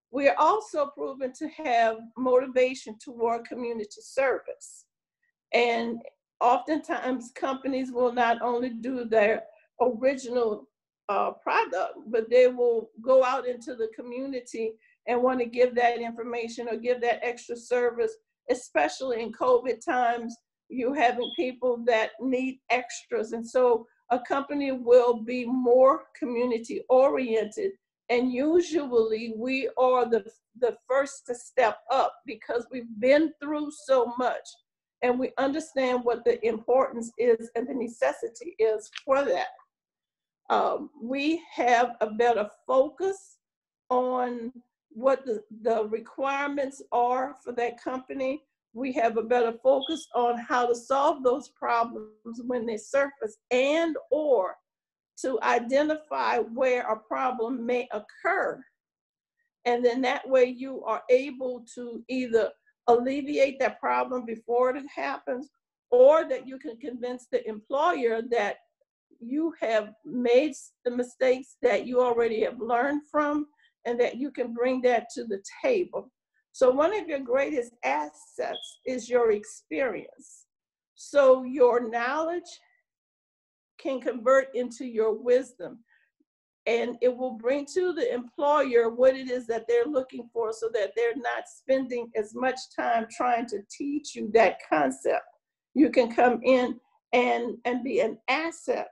We are also proven to have motivation toward community service. And oftentimes companies will not only do their original product, but they will go out into the community and want to give that information or give that extra service, especially in COVID times. You having people that need extras. And so a company will be more community oriented. And usually we are the first to step up because we've been through so much and we understand what the importance is and the necessity is for that. We have a better focus on what the requirements are for that company. We have a better focus on how to solve those problems when they surface, and or to identify where a problem may occur. And then that way you are able to either alleviate that problem before it happens, or that you can convince the employer that you have made the mistakes that you already have learned from, and that you can bring that to the table. So one of your greatest assets is your experience. So your knowledge can convert into your wisdom, and it will bring to the employer what it is that they're looking for, so that they're not spending as much time trying to teach you that concept. You can come in and be an asset.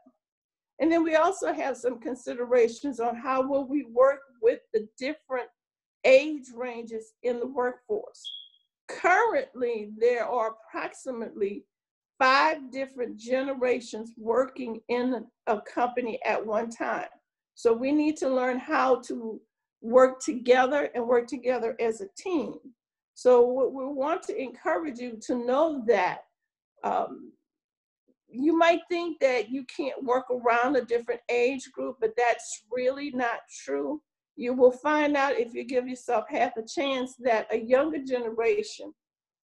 And then we also have some considerations on how will we work with the different age ranges in the workforce. Currently, there are approximately 5 different generations working in a company at one time. So we need to learn how to work together and work together as a team. So we want to encourage you to know that you might think that you can't work around a different age group, but that's really not true. You will find out, if you give yourself half a chance, that a younger generation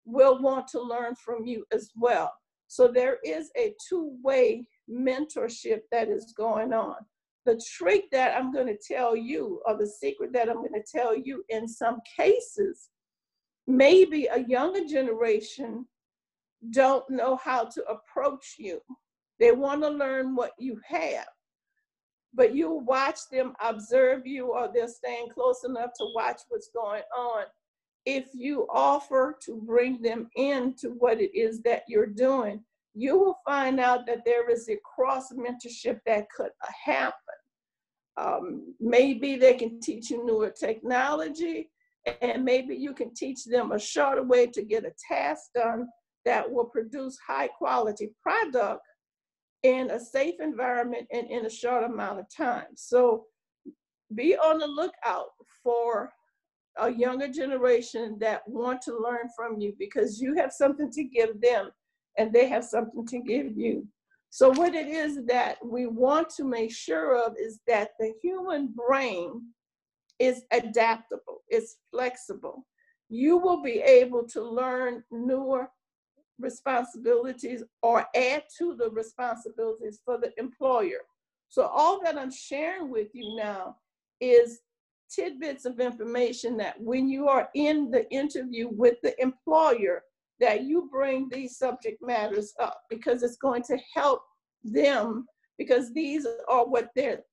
will want to learn from you as well. So there is a two-way mentorship that is going on. The trick that I'm going to tell you, or the secret that I'm going to tell you, in some cases, maybe a younger generation don't know how to approach you. They want to learn what you have, but you watch them observe you, or they're staying close enough to watch what's going on. If you offer to bring them into what it is that you're doing, you will find out that there is a cross mentorship that could happen. Maybe they can teach you newer technology, and maybe you can teach them a shorter way to get a task done that will produce high quality product in a safe environment and in a short amount of time. So be on the lookout for a younger generation that want to learn from you, because you have something to give them and they have something to give you. So what it is that we want to make sure of is that the human brain is adaptable, it's flexible. You will be able to learn newer responsibilities or add to the responsibilities for the employer. So all that I'm sharing with you now is tidbits of information that when you are in the interview with the employer, that you bring these subject matters up, because it's going to help them, because these are what they're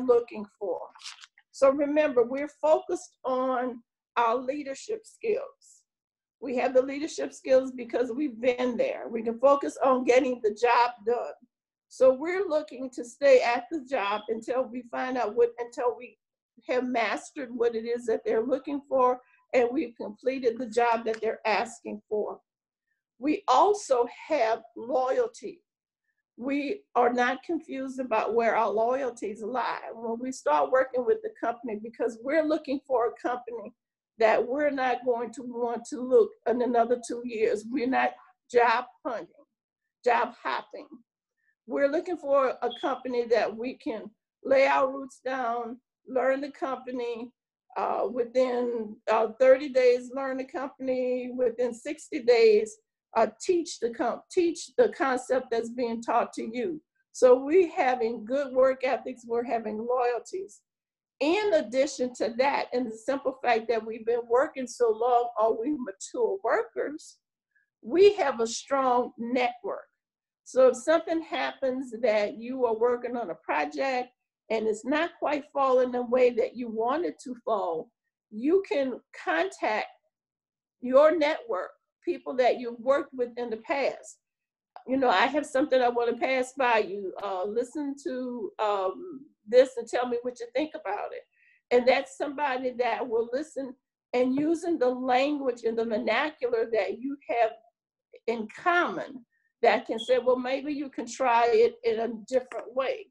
looking for. So remember, we're focused on our leadership skills. We have the leadership skills because we've been there. We can focus on getting the job done. So we're looking to stay at the job until we find out until we have mastered what it is that they're looking for, and we've completed the job that they're asking for. We also have loyalty. We are not confused about where our loyalties lie. When we start working with the company, because we're looking for a company that we're not going to want to look in another 2 years. We're not job hunting, job hopping. We're looking for a company that we can lay our roots down, learn the company, within 30 days, learn the company, within 60 days, teach the concept that's being taught to you. So we're having good work ethics, we're having loyalties. In addition to that, and the simple fact that we've been working so long, are we mature workers? We have a strong network. So if something happens that you are working on a project and it's not quite falling the way that you want it to fall, you can contact your network, people that you've worked with in the past. You know, I have something I want to pass by you. Listen to this and tell me what you think about it. And that's somebody that will listen, and using the language and the vernacular that you have in common, that can say, well, maybe you can try it in a different way.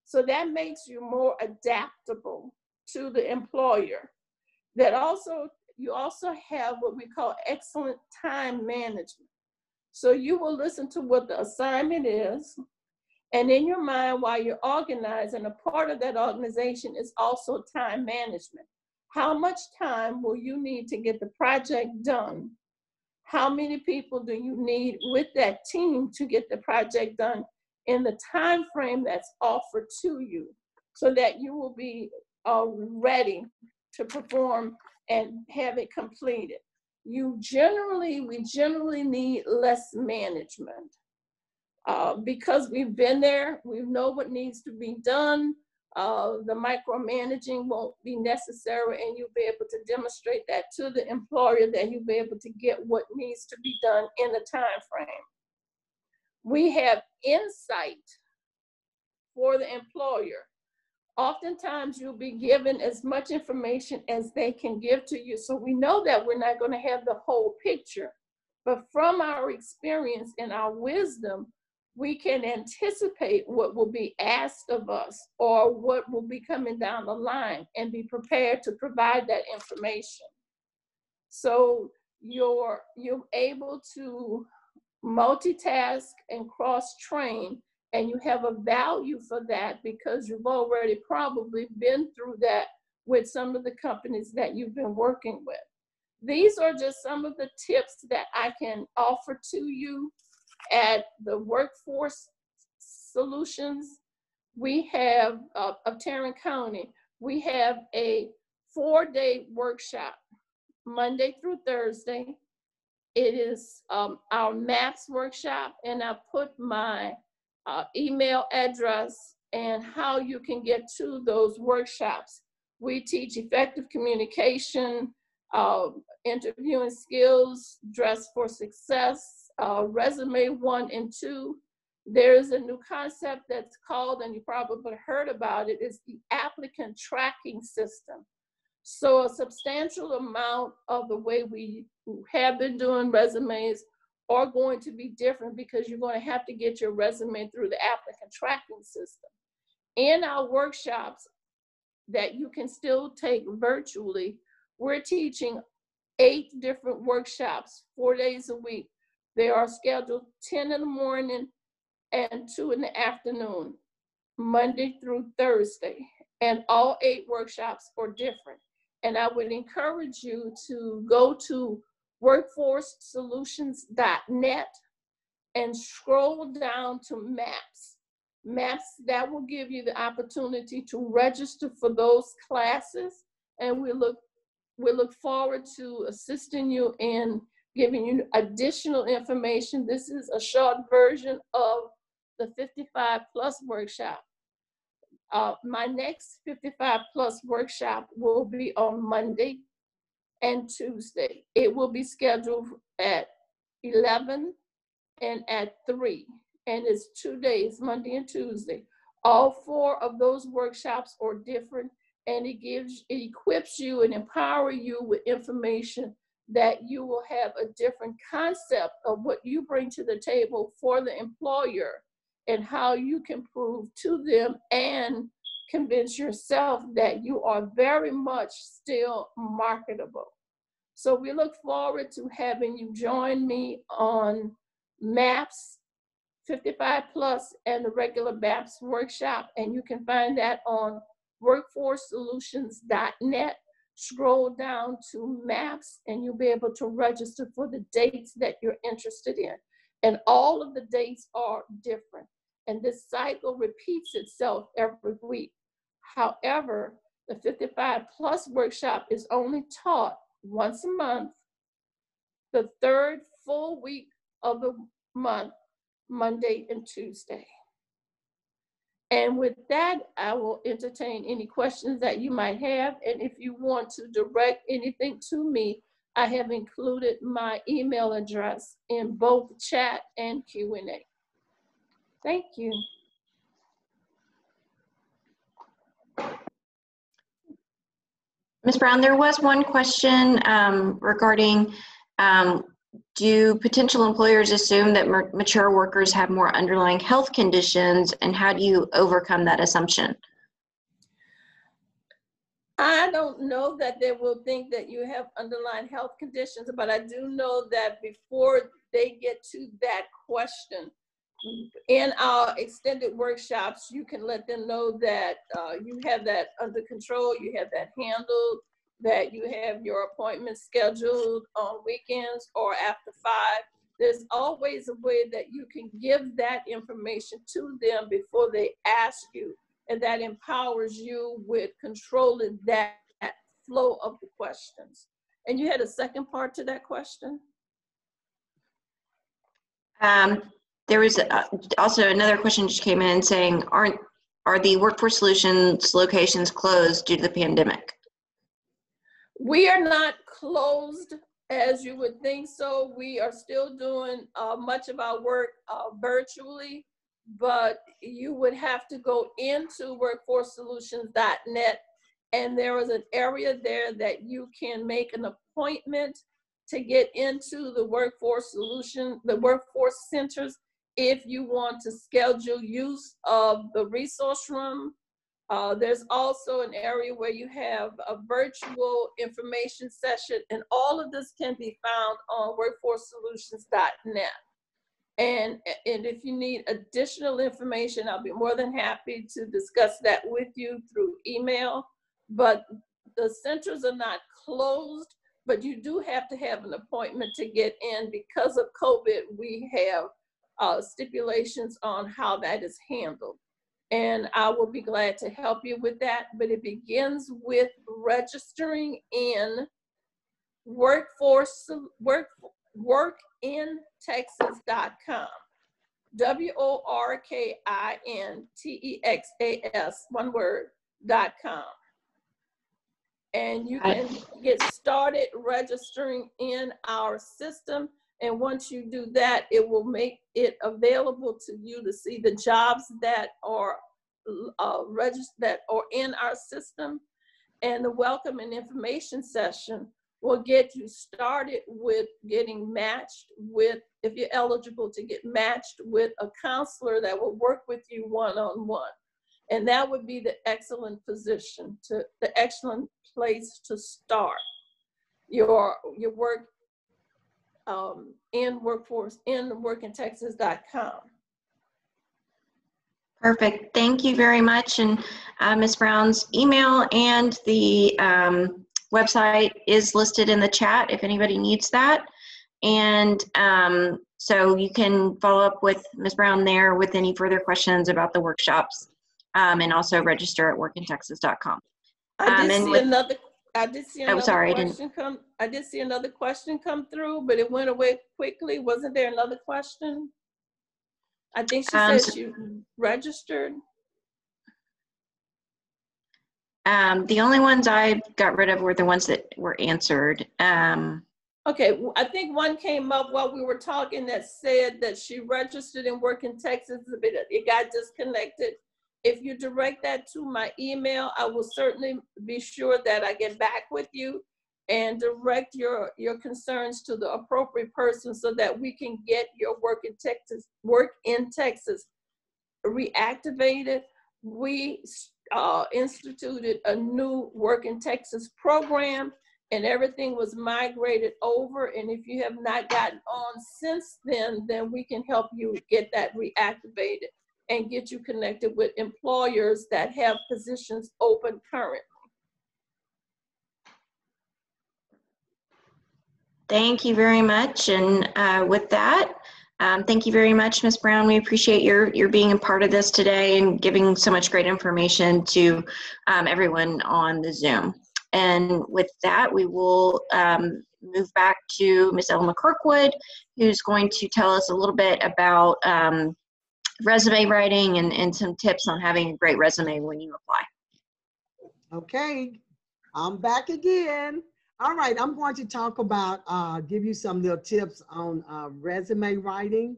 So that makes you more adaptable to the employer. That also, you also have what we call excellent time management. So you will listen to what the assignment is, and in your mind, while you're organizing, a part of that organization is also time management. How much time will you need to get the project done? How many people do you need with that team to get the project done in the time frame that's offered to you, so that you will be ready to perform and have it completed? We generally need less management. Because we've been there, we know what needs to be done. The micromanaging won't be necessary, and you'll be able to demonstrate that to the employer, that you'll be able to get what needs to be done in the time frame. We have insight for the employer. Oftentimes you'll be given as much information as they can give to you. So we know that we're not going to have the whole picture, but from our experience and our wisdom, we can anticipate what will be asked of us or what will be coming down the line, and be prepared to provide that information. So you're able to multitask and cross-train, and you have a value for that because you've already probably been through that with some of the companies that you've been working with. These are just some of the tips that I can offer to you at the Workforce Solutions. We have, of Tarrant County, we have a 4-day workshop, Monday through Thursday. It is our MAPS workshop, and I put my email address and how you can get to those workshops. We teach effective communication, interviewing skills, dress for success, resume 1 and 2. There is a new concept that's called, and you probably heard about it, is the applicant tracking system. So a substantial amount of the way we have been doing resumes are going to be different, because you're going to have to get your resume through the applicant tracking system. In our workshops that you can still take virtually, we're teaching 8 different workshops, 4 days a week. They are scheduled 10 in the morning and 2 in the afternoon, Monday through Thursday. And all 8 workshops are different. And I would encourage you to go to workforcesolutions.net and scroll down to MAPS. MAPS, that will give you the opportunity to register for those classes. And we look forward to assisting you in giving you additional information. This is a short version of the 55 plus workshop. My next 55 plus workshop will be on Monday and Tuesday. It will be scheduled at 11 and at 3, and it's 2 days, Monday and Tuesday. All 4 of those workshops are different, and it equips you and empower you with information that you will have a different concept of what you bring to the table for the employer and how you can prove to them and convince yourself that you are very much still marketable. So we look forward to having you join me on MAPS 55 plus and the regular MAPS workshop, and you can find that on workforcesolutions.net. Scroll down to MAPS and you'll be able to register for the dates that you're interested in. And all of the dates are different. And this cycle repeats itself every week. However, the 55 plus workshop is only taught once a month, the 3rd full week of the month, Monday and Tuesday. And with that, I will entertain any questions that you might have. And if you want to direct anything to me, I have included my email address in both chat and Q&A. Thank you. Ms. Brown, there was one question regarding do potential employers assume that mature workers have more underlying health conditions, and how do you overcome that assumption? I don't know that they will think that you have underlying health conditions, but I do know that before they get to that question, in our extended workshops, you can let them know that you have that under control, you have that handled, that you have your appointments scheduled on weekends or after 5. There's always a way that you can give that information to them before they ask you, and that empowers you with controlling that flow of the questions. And you had a second part to that question? There was also another question just came in saying, are the Workforce Solutions locations closed due to the pandemic? We are not closed as you would think so. We are still doing much of our work virtually, but you would have to go into workforcesolutions.net, and there is an area there that you can make an appointment to get into the workforce centers if you want to schedule use of the resource room. There's also an area where you have a virtual information session, and all of this can be found on workforcesolutions.net. And if you need additional information, I'll be more than happy to discuss that with you through email. But the centers are not closed, but you do have to have an appointment to get in. Because of COVID, we have stipulations on how that is handled. And I will be glad to help you with that. But it begins with registering in workintexas.com. WORKINTEXAS, one word, .com. And you can get started registering in our system. And once you do that, it will make it available to you to see the jobs that are registered, that are in our system. And the welcome and information session will get you started with getting matched with, if you're eligible to get matched with a counselor that will work with you one-on-one. And that would be the excellent position, the excellent place to start your work in workforce, in workintexas.com. Perfect. Thank you very much. And Ms. Brown's email and the website is listed in the chat if anybody needs that. And so you can follow up with Ms. Brown there with any further questions about the workshops, and also register at workintexas.com. I did see I did see Oh, another sorry, I didn't. question come. I did see another question come through, but it went away quickly. Wasn't there another question? I think she said she registered. The only ones I got rid of were the ones that were answered. Okay, I think one came up while we were talking that said that she registered and worked in Texas, but it got disconnected. If you direct that to my email, I will certainly be sure that I get back with you and direct your concerns to the appropriate person so that we can get your work in Texas reactivated. We instituted a new Work in Texas program, and everything was migrated over. And if you have not gotten on since then we can help you get that reactivated and get you connected with employers that have positions open currently. Thank you very much. And with that, thank you very much, Ms. Brown. We appreciate your being a part of this today and giving so much great information to everyone on the Zoom. And with that, we will move back to Ms. Elma Kirkwood, who's going to tell us a little bit about resume writing and some tips on having a great resume when you apply. Okay, I'm back again. All right, I'm going to talk about, give you some little tips on resume writing.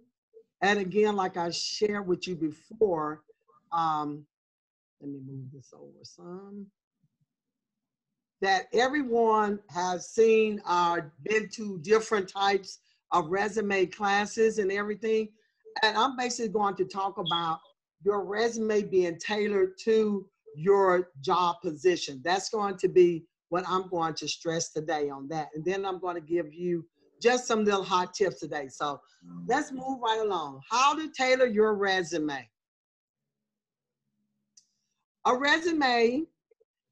And again, like I shared with you before, let me move this over some. That everyone has seen, been to different types of resume classes and everything. And I'm basically going to talk about your resume being tailored to your job position. That's going to be what I'm going to stress today on that. And then I'm going to give you just some little hot tips today. So let's move right along. How to tailor your resume. A resume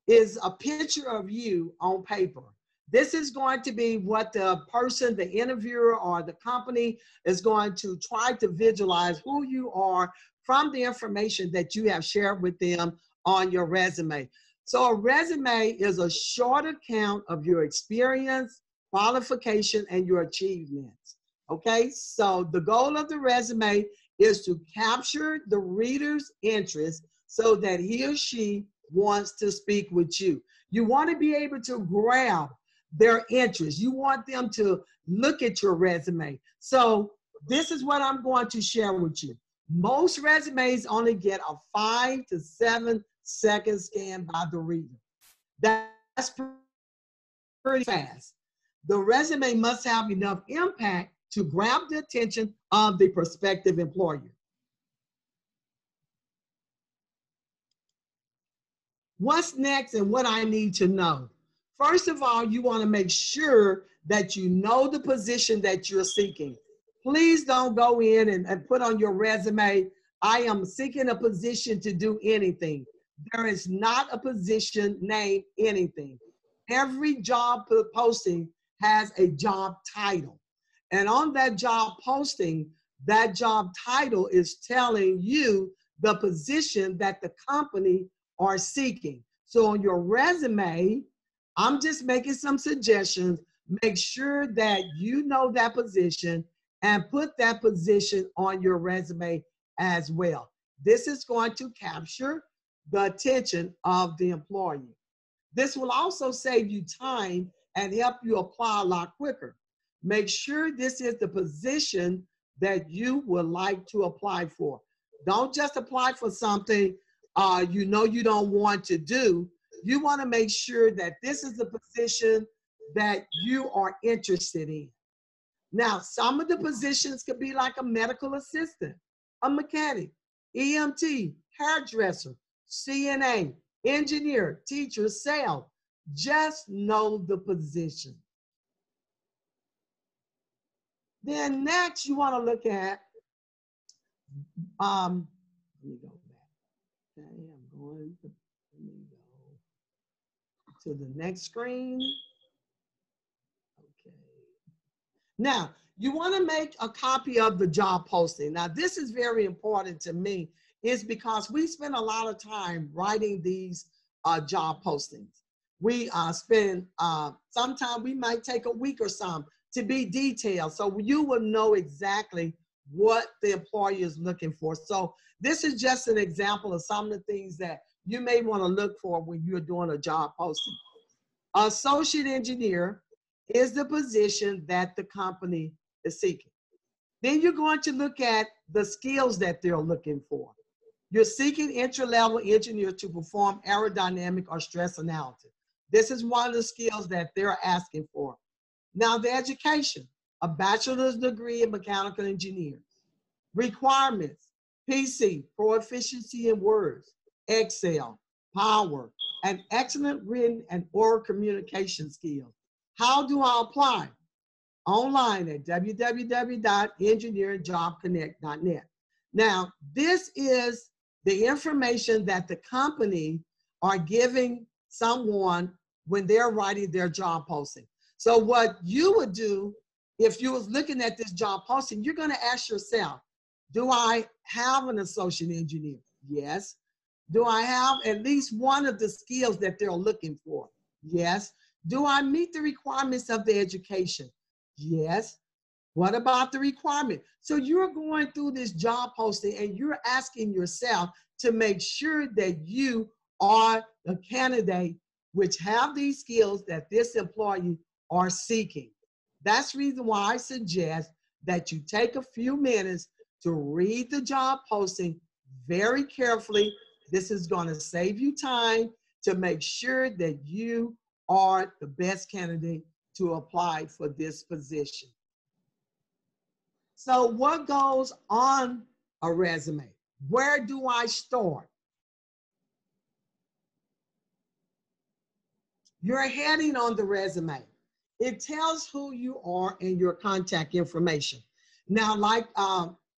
is a picture of you on paper. This is going to be what the person, the interviewer or the company is going to try to visualize who you are from the information that you have shared with them on your resume. So a resume is a short account of your experience, qualification, and your achievements. Okay, so the goal of the resume is to capture the reader's interest so that he or she wants to speak with you. You want to be able to grab their interest. You want them to look at your resume. So this is what I'm going to share with you. Most resumes only get a 5 to 7 second scan by the reader. That's pretty fast. The resume must have enough impact to grab the attention of the prospective employer. What's next and what I need to know? First of all, you want to make sure that you know the position that you're seeking. Please don't go in and put on your resume, I am seeking a position to do anything. There is not a position named anything. Every job posting has a job title. And on that job posting, that job title is telling you the position that the company are seeking. So on your resume, I'm just making some suggestions. Make sure that you know that position and put that position on your resume as well. This is going to capture the attention of the employee. This will also save you time and help you apply a lot quicker. Make sure this is the position that you would like to apply for. Don't just apply for something you know you don't want to do. You want to make sure that this is the position that you are interested in. Now, some of the positions could be like a medical assistant, a mechanic, EMT, hairdresser, CNA, engineer, teacher, sales. Just know the position. Then next, you want to look at, let me go back. Okay, I'm going to, let me go to the next screen. Okay. Now, you want to make a copy of the job posting. Now, this is very important to me, is because we spend a lot of time writing these job postings. We spend, sometimes we might take a week or some to be detailed. So you will know exactly what the employer is looking for. So this is just an example of some of the things that you may want to look for when you're doing a job posting. Associate engineer is the position that the company is seeking. Then you're going to look at the skills that they're looking for. You're seeking entry-level engineer to perform aerodynamic or stress analysis. This is one of the skills that they're asking for. Now, the education, a bachelor's degree in mechanical engineering. Requirements, PC, proficiency in words, Excel, Power, and excellent written and oral communication skills. How do I apply? Online at www.engineeringjobconnect.net. Now, this is the information that the company are giving someone when they're writing their job posting. So what you would do if you was looking at this job posting, you're going to ask yourself, do I have an associate engineer? Yes. Do I have at least one of the skills that they're looking for? Yes. Do I meet the requirements of the education? Yes. What about the requirement? So you're going through this job posting and you're asking yourself to make sure that you are a candidate which have these skills that this employee are seeking. That's the reason why I suggest that you take a few minutes to read the job posting very carefully. This is going to save you time to make sure that you are the best candidate to apply for this position. So what goes on a resume? Where do I start? Your heading on the resume. It tells who you are and your contact information. Now, like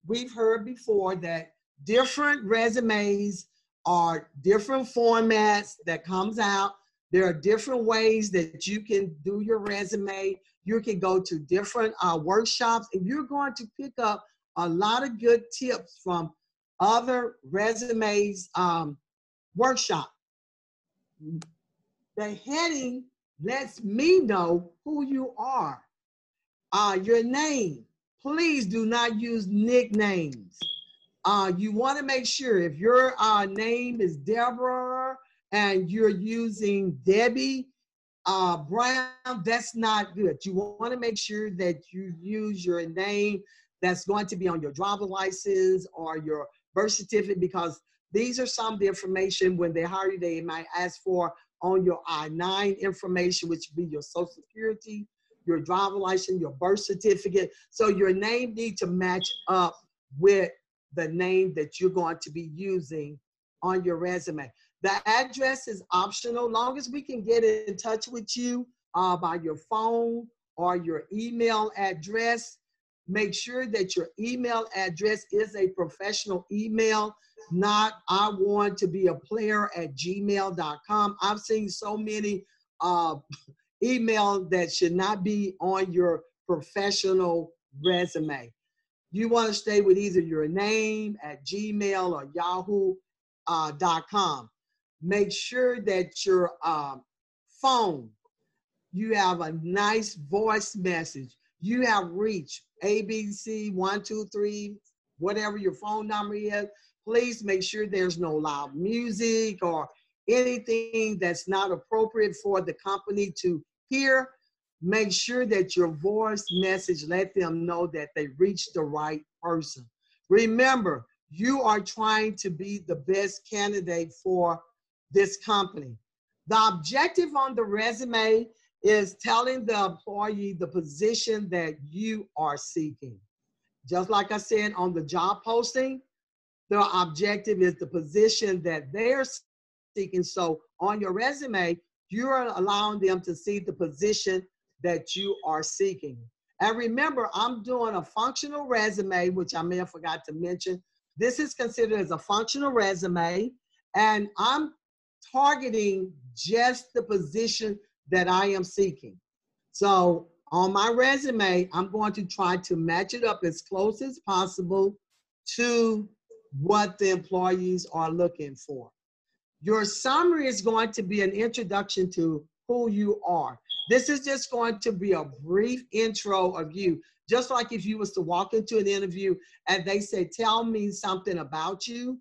we've heard before that different resumes are different formats that comes out. There are different ways that you can do your resume. You can go to different workshops, and you're going to pick up a lot of good tips from other resumes workshop. The heading lets me know who you are. Your name. Please do not use nicknames. You want to make sure if your name is Deborah and you're using Debbie Brown, that's not good. You want to make sure that you use your name that's going to be on your driver's license or your birth certificate, because these are some of the information when they hire you, they might ask for on your I-9 information, which would be your social security, your driver's license, your birth certificate. So your name needs to match up with the name that you're going to be using on your resume. The address is optional, long as we can get in touch with you by your phone or your email address. Make sure that your email address is a professional email, not I want to be a player at gmail.com. I've seen so many email that should not be on your professional resume. You want to stay with either your name at Gmail or yahoo.com. Make sure that your phone, you have a nice voice message. You have reached ABC 123, whatever your phone number is. Please make sure there's no loud music or anything that's not appropriate for the company to hear. Make sure that your voice message let them know that they reached the right person. Remember, you are trying to be the best candidate for this company. The objective on the resume is telling the employee the position that you are seeking. Just like I said on the job posting, the objective is the position that they're seeking. So on your resume, you're allowing them to see the position that you are seeking. And remember, I'm doing a functional resume, which I may have forgot to mention. This is considered as a functional resume, and I'm targeting just the position that I am seeking. So on my resume, I'm going to try to match it up as close as possible to what the employees are looking for. Your summary is going to be an introduction to who you are. This is just going to be a brief intro of you. Just like if you was to walk into an interview and they say, tell me something about you,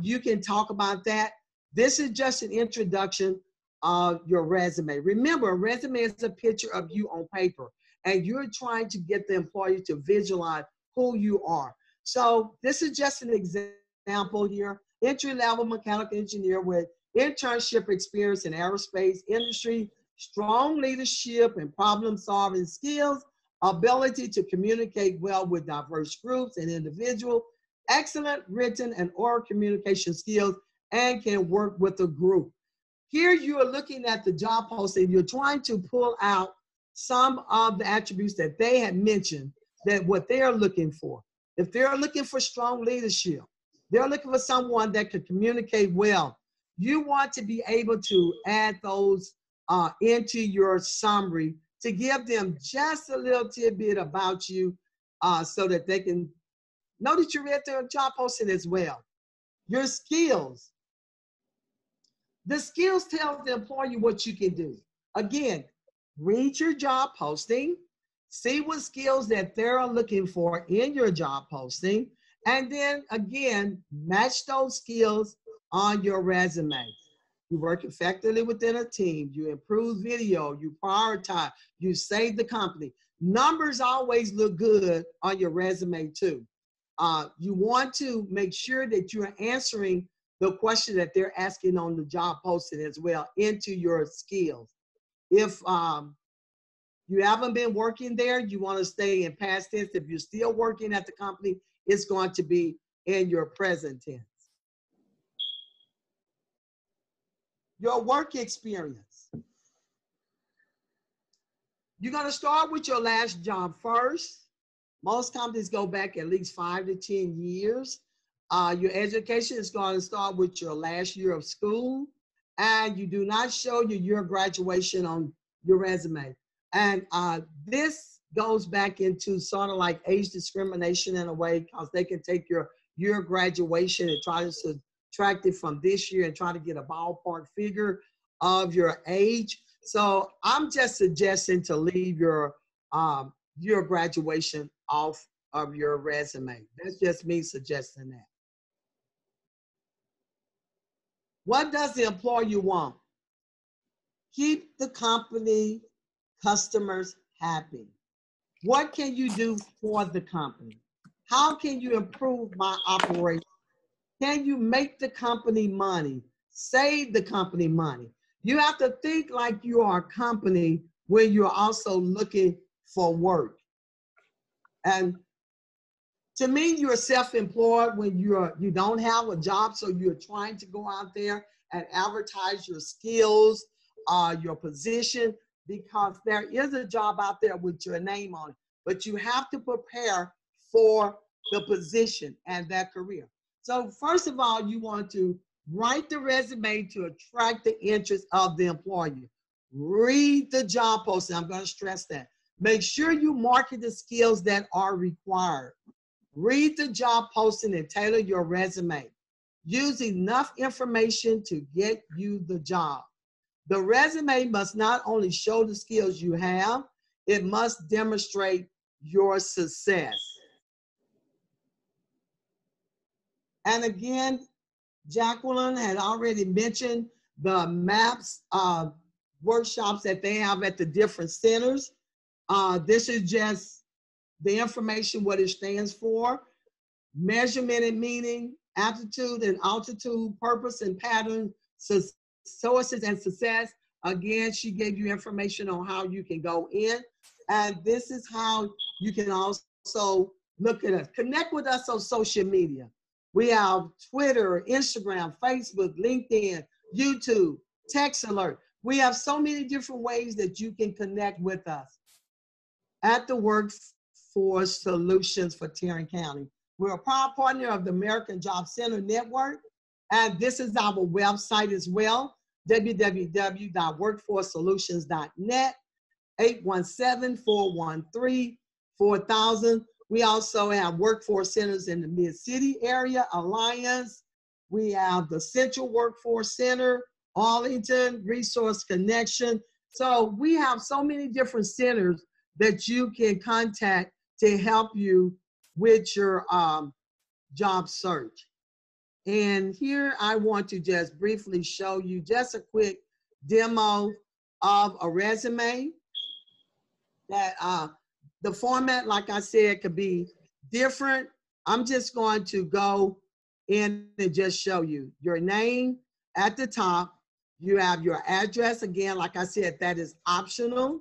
you can talk about that. This is just an introduction of your resume. Remember, a resume is a picture of you on paper, and you're trying to get the employer to visualize who you are. So this is just an example here. Entry-level mechanical engineer with internship experience in aerospace industry, strong leadership and problem-solving skills, ability to communicate well with diverse groups and individuals, excellent written and oral communication skills, and can work with a group. Here you are looking at the job posting. You're trying to pull out some of the attributes that they had mentioned, that what they're looking for. If they're looking for strong leadership, they're looking for someone that can communicate well. You want to be able to add those into your summary to give them just a little tidbit about you so that they can know that you read their job posting as well. Your skills. The skills tell the employer what you can do. Again, read your job posting, see what skills that they're looking for in your job posting, and then again, match those skills on your resume. You work effectively within a team, you improve video, you prioritize, you save the company. Numbers always look good on your resume too. You want to make sure that you're answering the question that they're asking on the job posting as well into your skills. If you haven't been working there, you want to stay in past tense. If you're still working at the company, it's going to be in your present tense. Your work experience. You're going to start with your last job first. Most companies go back at least 5 to 10 years. Your education is going to start with your last year of school, and you do not show your year of graduation on your resume. And this goes back into sort of like age discrimination in a way, because they can take your year of graduation and try to subtract it from this year and try to get a ballpark figure of your age. So I'm just suggesting to leave your year of graduation off of your resume. That's just me suggesting that. What does the employer want? Keep the company customers happy. What can you do for the company? How can you improve my operation? Can you make the company money? Save the company money? You have to think like you are a company when you're also looking for work. And to me, you're self-employed when you don't have a job, so you're trying to go out there and advertise your skills, your position, because there is a job out there with your name on it. But you have to prepare for the position and that career. So first of all, you want to write the resume to attract the interest of the employer. Read the job posting. I'm going to stress that. Make sure you market the skills that are required. Read the job posting and tailor your resume. Use enough information to get you the job. The resume must not only show the skills you have, it must demonstrate your success. And again, Jacqueline had already mentioned the MAPS workshops that they have at the different centers. This is just the information, what it stands for. Measurement and meaning, aptitude and altitude, purpose and pattern, sources and success. Again, she gave you information on how you can go in. And this is how you can also look at us. Connect with us on social media. We have Twitter, Instagram, Facebook, LinkedIn, YouTube, text alert. We have so many different ways that you can connect with us at the Workforce Solutions for Tarrant County. We're a proud partner of the American Job Center Network, and this is our website as well, www.workforcesolutions.net, 817-413-4000. We also have workforce centers in the Mid-City area, Alliance, We have the Central Workforce Center, Arlington, Resource Connection. So we have so many different centers that you can contact to help you with your job search. And here I want to just briefly show you just a quick demo of a resume that the format, like I said, could be different. I'm just going to go in and just show you your name at the top. You have your address. Again, like I said, that is optional.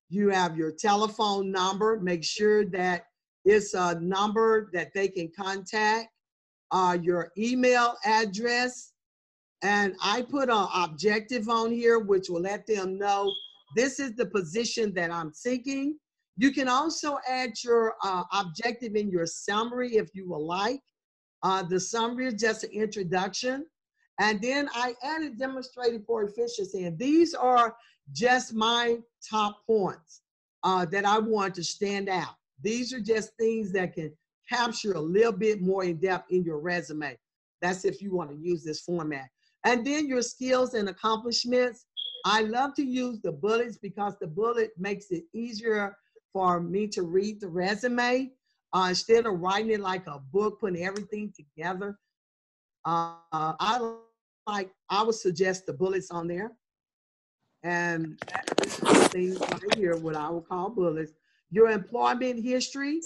You have your telephone number. Make sure that it's a number that they can contact. Your email address. And I put an objective on here, which will let them know this is the position that I'm seeking. You can also add your objective in your summary if you would like. The summary is just an introduction. And then I added demonstrated for efficiency. And these are just my top points that I want to stand out. These are just things that can capture a little bit more in depth in your resume. That's if you want to use this format. And then your skills and accomplishments. I love to use the bullets because the bullet makes it easier for me to read the resume instead of writing it like a book, putting everything together. I would suggest the bullets on there. And things right here, what I would call bullets. Your employment history.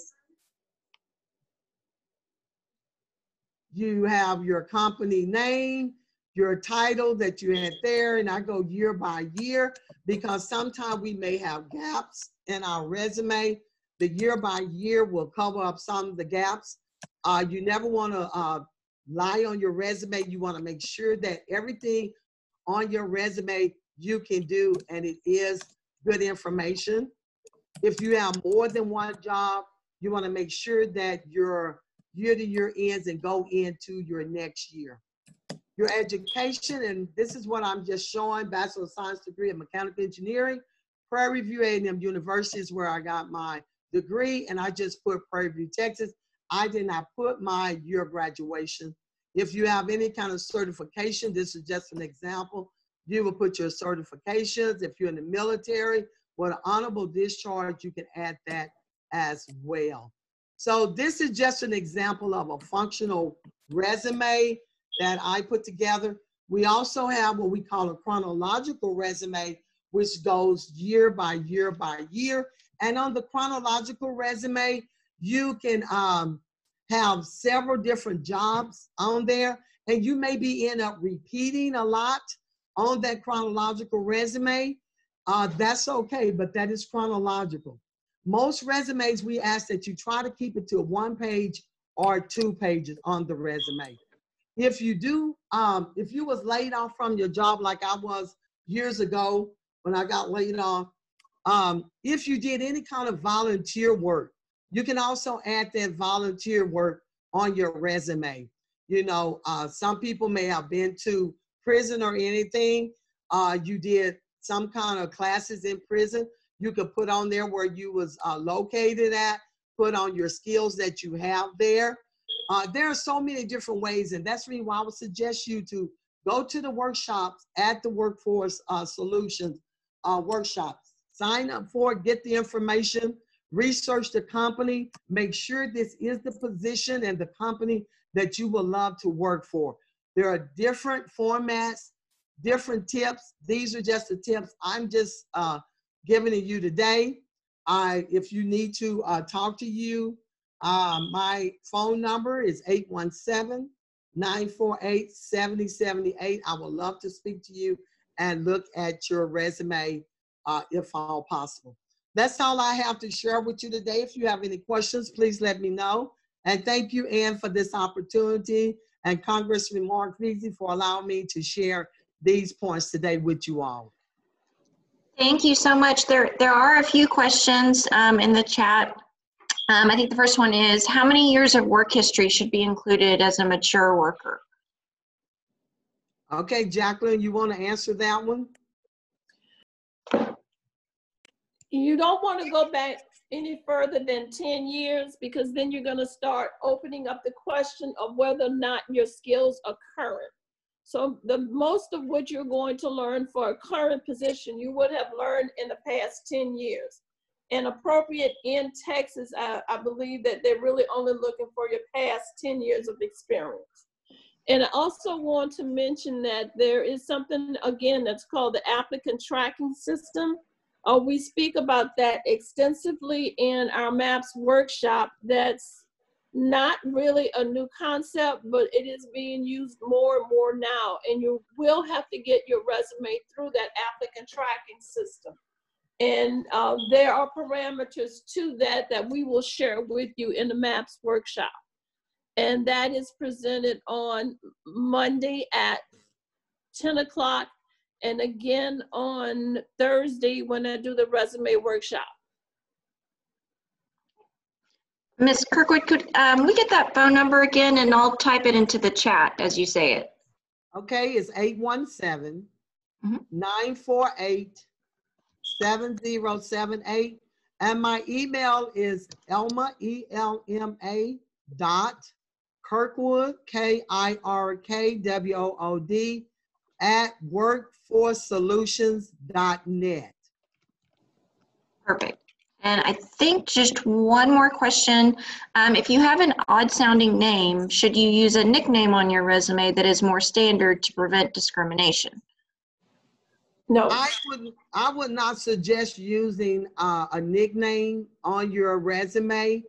You have your company name, your title that you had there, and I go year by year because sometimes we may have gaps in our resume. The year by year will cover up some of the gaps. You never want to lie on your resume. You want to make sure that everything on your resume you can do, and it is good information. If you have more than one job, you want to make sure that your year-to-year ends and go into your next year. Your education, and this is what I'm just showing, Bachelor of Science degree in Mechanical Engineering, Prairie View A&M University is where I got my degree, and I just put Prairie View, Texas. I did not put my year of graduation. If you have any kind of certification, this is just an example. You will put your certifications. If you're in the military, with an honorable discharge, you can add that as well. So this is just an example of a functional resume that I put together. We also have what we call a chronological resume, which goes year by year by year. And on the chronological resume, you can have several different jobs on there, and you maybe end up repeating a lot on that chronological resume. That's okay, but that is chronological. Most resumes, we ask that you try to keep it to 1 page or 2 pages on the resume. If you do, if you was laid off from your job like I was years ago when I got laid off, if you did any kind of volunteer work, you can also add that volunteer work on your resume. You know, some people may have been to prison or anything. You did some kind of classes in prison. You could put on there where you was located at, put on your skills that you have there. There are so many different ways, and that's really why I would suggest you to go to the workshops at the Workforce Solutions workshops. Sign up for it, get the information, research the company, make sure this is the position and the company that you would love to work for. There are different formats, different tips. These are just the tips I'm just giving to you today. If you need to talk to you, my phone number is 817-948-7078. I would love to speak to you and look at your resume if all possible. That's all I have to share with you today. If you have any questions, please let me know. And thank you, Ann, for this opportunity, and Congressman Mark Veasey for allowing me to share these points today with you all. Thank you so much. There are a few questions in the chat. I think the first one is, how many years of work history should be included as a mature worker? Okay, Jacqueline, you want to answer that one? You don't want to go back any further than 10 years, because then you're going to start opening up the question of whether or not your skills are current. So the most of what you're going to learn for a current position, you would have learned in the past 10 years. And appropriate in Texas, I believe that they're really only looking for your past 10 years of experience. And I also want to mention that there is something, again, that's called the applicant tracking system. We speak about that extensively in our MAPS workshop. That's not really a new concept, but it is being used more and more now. And you will have to get your resume through that applicant tracking system. And there are parameters to that that we will share with you in the MAPS workshop. And that is presented on Monday at 10 o'clock. And again on Thursday when I do the resume workshop. Ms. Kirkwood, could we get that phone number again, and I'll type it into the chat as you say it. Okay, it's 817-948-7078. And my email is Elma, ELMA, Kirkwood, KIRKWOOD, @workforcesolutions.net. Perfect. And I think just one more question. If you have an odd sounding name, should you use a nickname on your resume that is more standard to prevent discrimination? No. I would not suggest using a nickname on your resume.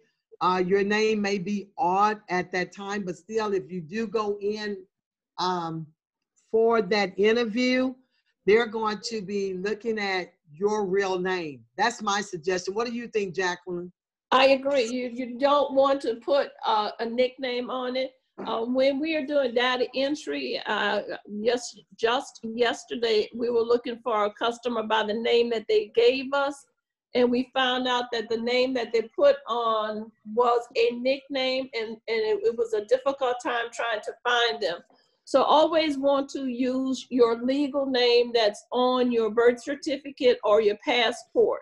Your name may be odd at that time, but still, if you do go in for that interview, they're going to be looking at your real name. That's my suggestion. What do you think, Jacqueline? I agree. You don't want to put a nickname on it. When we are doing data entry, just yesterday, we were looking for a customer by the name that they gave us. And we found out that the name that they put on was a nickname, and it was a difficult time trying to find them. So always want to use your legal name that's on your birth certificate or your passport.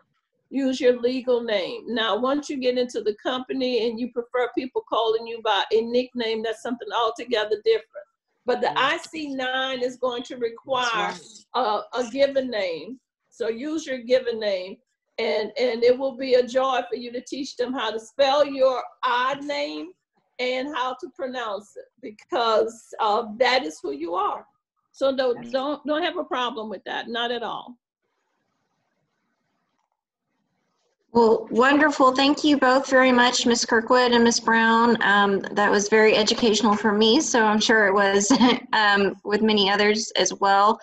Use your legal name. Now, once you get into the company and you prefer people calling you by a nickname, that's something altogether different. But the IC-9 is going to require a given name. So use your given name. And it will be a joy for you to teach them how to spell your odd name and how to pronounce it, because that is who you are. So don't have a problem with that, not at all. Well, wonderful. Thank you both very much, Ms. Kirkwood and Ms. Brown. That was very educational for me, so I'm sure it was with many others as well.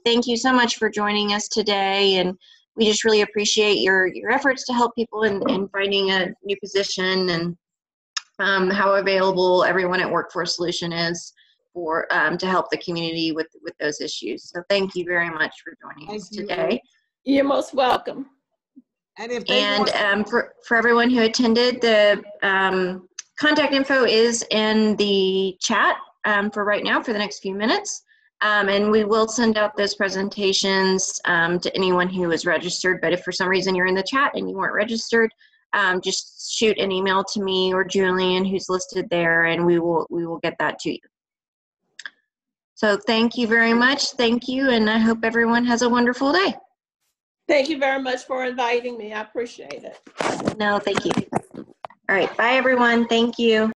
Thank you so much for joining us today, and we just really appreciate your efforts to help people in finding a new position, and how available everyone at Workforce Solution is for to help the community with those issues. So thank you very much for joining us today. You're most welcome. And for everyone who attended, the contact info is in the chat for right now for the next few minutes. And we will send out those presentations to anyone who is registered. But if for some reason you're in the chat and you weren't registered, just shoot an email to me or Julian, who's listed there, and we will get that to you. So thank you very much. Thank you, and I hope everyone has a wonderful day. Thank you very much for inviting me. I appreciate it. No, thank you. All right, bye everyone. Thank you.